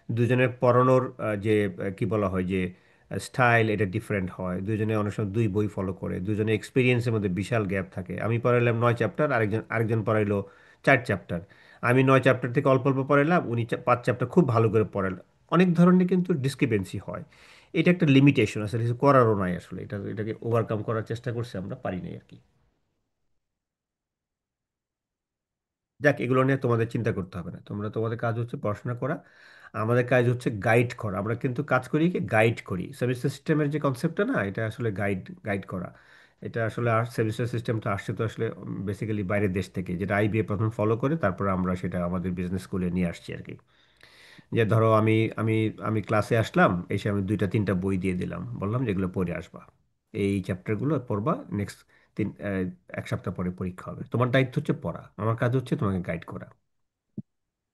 দুজনের পড়ানোর যে কি বলা হয় যে স্টাইল, এটা ডিফারেন্ট হয়। দুজনে অনেক সময় 2 বই ফলো করে, দুজনের এক্সপিরিয়েন্সের মধ্যে বিশাল গ্যাপ থাকে। আমি পড়াইলাম 9 চ্যাপ্টার, আরেকজন পড়াইলো 4 চ্যাপ্টার। আমি 9 চ্যাপ্টার থেকে অল্প অল্প পড়াইলাম, উনি 5 চ্যাপ্টার খুব ভালো করে পড়াইল। অনেক ধরনের কিন্তু ডিসক্রিপেন্সি হয়। এটা একটা লিমিটেশন, আসলে কিছু করারও নাই। আসলে এটাকে ওভারকাম করার চেষ্টা করছি, আমরা পারি নাই আর কি। যাক, এগুলো নিয়ে তোমাদের চিন্তা করতে হবে না, তোমাদের কাজ হচ্ছে পড়াশোনা করা। আমাদের কাজ হচ্ছে গাইড করা। আমরা কিন্তু কাজ করি কি, গাইড করি। সেমিস্টার সিস্টেমের যে কনসেপ্টটা না, এটা আসলে গাইড গাইড করা। এটা আসলে সেমিস্টার সিস্টেমটা আসছে তো আসলে বেসিক্যালি বাইরের দেশ থেকে, যেটা আইবিএ প্রথম ফলো করে, তারপর আমরা সেটা আমাদের বিজনেস স্কুলে নিয়ে আসছি আর কি। যে ধরো আমি আমি ক্লাসে আসলাম, এসে আমি দুইটা তিনটা বই দিয়ে দিলাম, বললাম যেগুলো পড়ে আসবা, এই চ্যাপ্টারগুলো পড়বা, নেক্সট তিন এক সপ্তাহ পরে পরীক্ষা হবে, তোমার দায়িত্ব হচ্ছে পড়া, আমার কাজ হচ্ছে তোমাকে গাইড করা।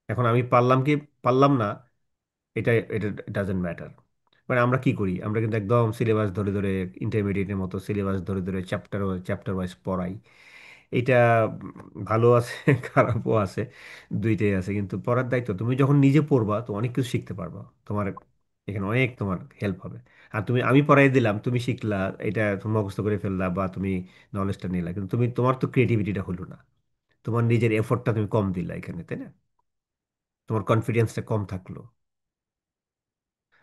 এখন আমি পারলাম কি পারলাম না, এটা এটা ডাজেন্ট ম্যাটার। মানে আমরা কি করি, আমরা কিন্তু একদম সিলেবাস ধরে ধরে, ইন্টারমিডিয়েটের মতো সিলেবাস ধরে ধরে চ্যাপ্টার চ্যাপ্টার ওয়াইজ পড়াই। এটা ভালো আছে খারাপও আছে, দুইটাই আছে। কিন্তু পড়ার দায়িত্ব, তুমি যখন নিজে পড়বা তো অনেক কিছু শিখতে পারবা, তোমার এখানে অনেক তোমার হেল্প হবে। আর তুমি, আমি পড়াই দিলাম, তুমি শিখলা, এটা তুমি মুখস্থ করে ফেললা বা তুমি নলেজটা নিলা, কিন্তু তুমি, তোমার তো ক্রিয়েটিভিটিটা হলো না, তোমার নিজের এফোর্টটা তুমি কম দিলা এখানে, তাই না? তোমার কনফিডেন্সটা কম থাকলো।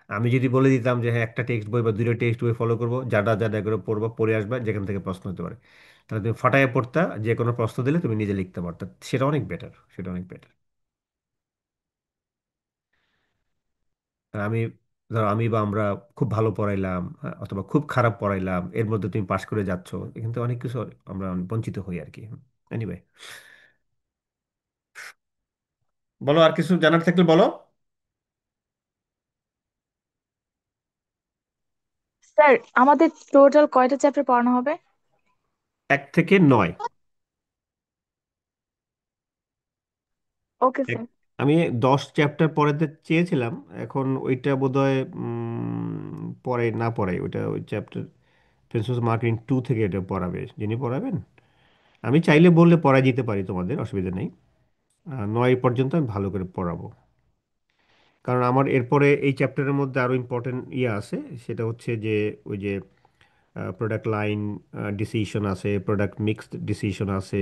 আমি যদি বলে দিতাম যে হ্যাঁ একটা টেক্সট বই বা দুটো টেক্সট বই ফলো করবো, যারা যারা করে পড়বা, পড়ে আসবা, যেখান থেকে প্রশ্ন হতে পারে, তাহলে তুমি ফাটায় পড়তা, যে কোনো প্রশ্ন দিলে তুমি নিজে লিখতে পারতা, সেটা অনেক বেটার, সেটা অনেক বেটার। আর আমি, ধরো আমি বা আমরা খুব ভালো পড়াইলাম, হ্যাঁ, অথবা খুব খারাপ পড়াইলাম, এর মধ্যে তুমি পাশ করে যাচ্ছ, এখান থেকে অনেক কিছু আমরা বঞ্চিত হই আর কি। এনিওয়ে, বলো আর কিছু জানার থাকলে বলো। স্যার, আমাদের টোটাল কয়টা চ্যাপ্টার পড়ানো হবে? 1 থেকে 9। Okay sir. এক- আমি 10 চ্যাপ্টার পড়াতে চেয়েছিলাম, এখন ওইটা বোধহয় পরে না পড়াই, ওইটা ওই চ্যাপ্টার প্রিন্সিপাল মার্কেটিং 2 থেকে এটা পড়াবে, যিনি পড়াবেন। আমি চাইলে বললে পড়াই দিতে পারি, তোমাদের অসুবিধা নেই। 9 পর্যন্ত আমি ভালো করে পড়াবো। কারণ আমার এরপরে এই চ্যাপ্টারের মধ্যে আরো ইম্পর্টেন্ট ইয়ে আছে, সেটা হচ্ছে যে ওই যে প্রোডাক্ট লাইন ডিসিশন আছে, প্রোডাক্ট মিক্স ডিসিশন আছে।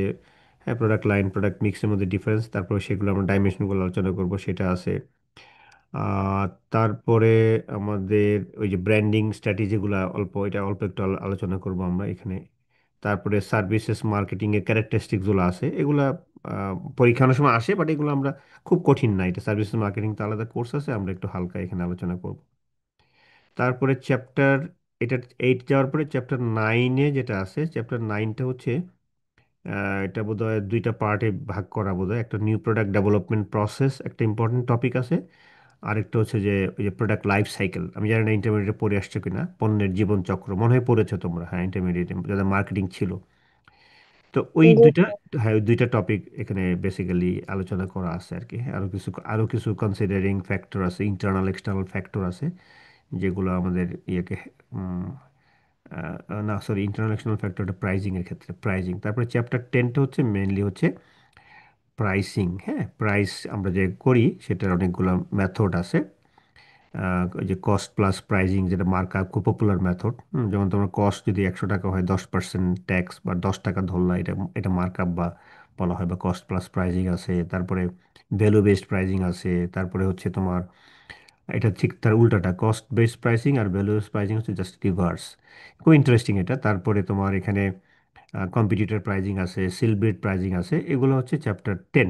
হ্যাঁ, প্রোডাক্ট লাইন প্রোডাক্ট মিক্সের মধ্যে ডিফারেন্স, তারপর সেগুলো আমরা ডাইমেনশনগুলো আলোচনা করব, সেটা আছে। তারপরে আমাদের ওই যে ব্র্যান্ডিং স্ট্র্যাটেজিগুলো অল্প, এটা অল্প একটু আলোচনা করব আমরা এখানে। তারপরে সার্ভিসেস মার্কেটিং এর ক্যারেক্টারিস্টিক্সগুলো আছে, এগুলা পরীক্ষার সময় আসে, বাট এগুলো আমরা খুব কঠিন না, এটা সার্ভিসেস মার্কেটিং তো আলাদা কোর্স আছে, আমরা একটু হালকা এখানে আলোচনা করব। তারপরে চ্যাপ্টার, এটা 8 যাওয়ার পরে চ্যাপ্টার 9-এ যেটা আছে, চ্যাপ্টার 9টা হচ্ছে এটা বোধহয় দুইটা পার্টে ভাগ করা, বোধহয় একটা নিউ প্রোডাক্ট ডেভেলপমেন্ট প্রসেস, একটা ইম্পর্টেন্ট টপিক আছে। আরেকটা হচ্ছে যে ওই যে প্রোডাক্ট লাইফ সাইকেল, আমি জানি না ইন্টারমিডিয়েটে পড়ে আসছো কিনা, পণ্যের জীবন চক্র মনে হয় পড়েছো তোমরা, হ্যাঁ ইন্টারমিডিয়েটে যাদের মার্কেটিং ছিল। তো ওই জি দুইটা, স্যার। হ্যাঁ ওই দুইটা টপিক এখানে বেসিক্যালি আলোচনা করা আছে আর কি। আরো কিছু কনসিডারিং ফ্যাক্টর আছে, ইন্টারনাল এক্সটার্নাল ফ্যাক্টর আছে, যেগুলো আমাদের ইয়েকে উম, না সরি, ইন্টারন্যাশনাল ফ্যাক্টরটা প্রাইজিং এর ক্ষেত্রে, প্রাইজিং। তারপরে চ্যাপ্টার 10টা হচ্ছে মেইনলি হচ্ছে প্রাইসিং। হ্যাঁ, প্রাইস আমরা যে করি সেটার অনেকগুলো মেথড আছে। ওই যে কস্ট প্লাস প্রাইজিং, যেটা মার্কআপ, খুব পপুলার মেথড। যেমন তোমার কস্ট যদি 100 টাকা হয়, 10% ট্যাক্স বা 10 টাকা ধরলা, এটা এটা মার্কআপ বা বলা হয়, বা কস্ট প্লাস প্রাইজিং আছে। তারপরে ভ্যালু বেসড প্রাইজিং আছে। তারপরে হচ্ছে তোমার, এটা ঠিক তার উল্টাটা, কস্ট বেসড প্রাইসিং আর ভ্যালু বেসড প্রাইসিং হচ্ছে জাস্ট রিভার্স। খুব ইন্টারেস্টিং এটা। তারপরে তোমার এখানে কম্পিটিটর প্রাইজিং আছে, সিলব্রেট প্রাইজিং আছে, এগুলো হচ্ছে চ্যাপ্টার 10।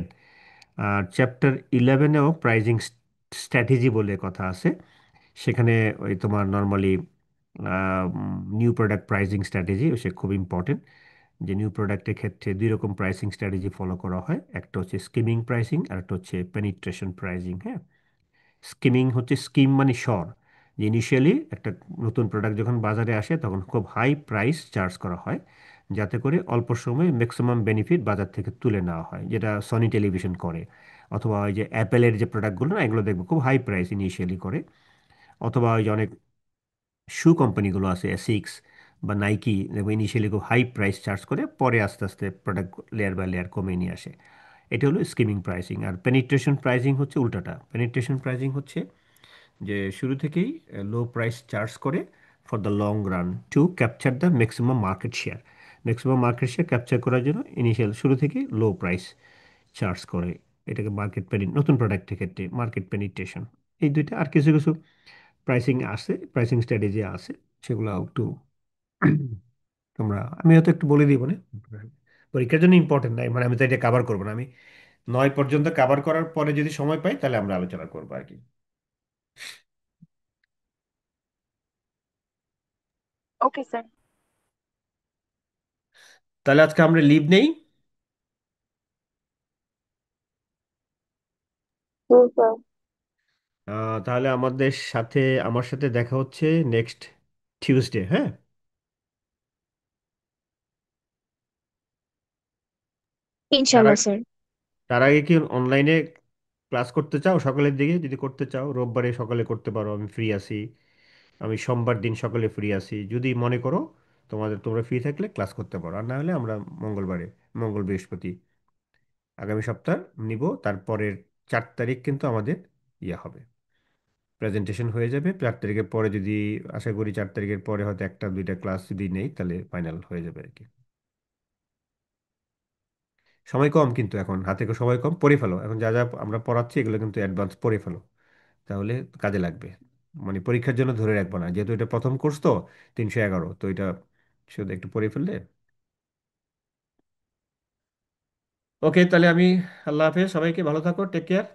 আর চ্যাপ্টার 11-এও প্রাইজিং স্ট্র্যাটেজি বলে কথা আছে। সেখানে ওই তোমার normally new product pricing strategy, সে খুব ইম্পর্টেন্ট। যে নিউ প্রোডাক্টের ক্ষেত্রে দুই রকম প্রাইসিং স্ট্র্যাটেজি ফলো করা হয়, একটা হচ্ছে স্কিমিং প্রাইসিং আর একটা হচ্ছে পেনিট্রেশন প্রাইজিং। হ্যাঁ, স্কিমিং হচ্ছে, স্কিম মানে স্বর, যে ইনিশিয়ালি একটা নতুন প্রোডাক্ট যখন বাজারে আসে তখন খুব হাই প্রাইস চার্জ করা হয়, যাতে করে অল্প সময়ে ম্যাক্সিমাম বেনিফিট বাজার থেকে তুলে নেওয়া হয়, যেটা সনি টেলিভিশন করে। অথবা ওই যে অ্যাপেলের যে প্রোডাক্টগুলো না, এগুলো দেখবো খুব হাই প্রাইস ইনিশিয়ালি করে। অথবা ওই যে অনেক শু কোম্পানিগুলো আছে, এসিক্স বা নাইকি, দেখবো ইনিশিয়ালি খুব হাই প্রাইস চার্জ করে, পরে আস্তে আস্তে প্রোডাক্ট লেয়ার বাই লেয়ার কমে নিয়ে আসে। এটা হলো স্কিমিং প্রাইসিং। আর পেনিট্রেশন প্রাইসিং হচ্ছে উল্টাটা। পেনিট্রেশন প্রাইসিং হচ্ছে যে শুরু থেকেই লো প্রাইস চার্জ করে for the long run, to capture the maximum market share. Maximum market share capture করার জন্য ইনিশিয়াল শুরু থেকেই লো প্রাইস চার্জ করে। এটাকে নতুন প্রোডাক্টের ক্ষেত্রে মার্কেট পেনিট্রেশন। এই দুইটা, আর কিছু কিছু প্রাইসিং আছে, প্রাইসিং স্ট্র্যাটেজি আছে, সেগুলো একটু তোমরা, আমি হয়তো একটু বলে দিব না, পরীক্ষার জন্য ইম্পর্টেন্ট নাই, মানে আমি তো এটা কাভার করবো না। আমি 9 পর্যন্ত কাভার করার পরে যদি সময় পাই তাহলে আমরা আলোচনা করবো আর কি। Okay sir. তাহলে আজকে আমরা লিভ নেই। হুম স্যার। তাহলে আমার সাথে দেখা হচ্ছে নেক্সট টিউসডে, হ্যাঁ? তার ইনশাল্লাহ আগে স্যার। তার আগে কি অনলাইনে ক্লাস করতে চাও সকালের দিকে? যদি করতে চাও রোববারে সকালে করতে পারো, আমি ফ্রি আছি। আমি সোমবার দিন সকালে ফ্রি আছি, যদি মনে করো তোমরা ফ্রি থাকলে ক্লাস করতে পারো, আর না হলে আমরা মঙ্গলবারে, মঙ্গল বৃহস্পতি আগামী সপ্তাহ নিব। তারপরের 4 তারিখ কিন্তু আমাদের ইয়ে হবে, প্রেজেন্টেশন হয়ে যাবে। 4 তারিখের পরে যদি, আশা করি 4 তারিখের পরে হয়তো একটা দুইটা ক্লাস যদি নেই তাহলে ফাইনাল হয়ে যাবে আর কি। সময় কম কিন্তু, এখন হাতে সময় কম, পড়ে ফেলো এখন যা যা আমরা পড়াচ্ছি এগুলো কিন্তু অ্যাডভান্স পড়ে ফেলো, তাহলে কাজে লাগবে। মানে পরীক্ষার জন্য ধরে রাখবো না, যেহেতু এটা প্রথম কোর্স তো, 311, তো এটা শুধু একটু পড়ে ফেললে। ওকে, তাহলে আল্লাহ হাফেজ, সবাইকে ভালো থাকো, টেক কেয়ার।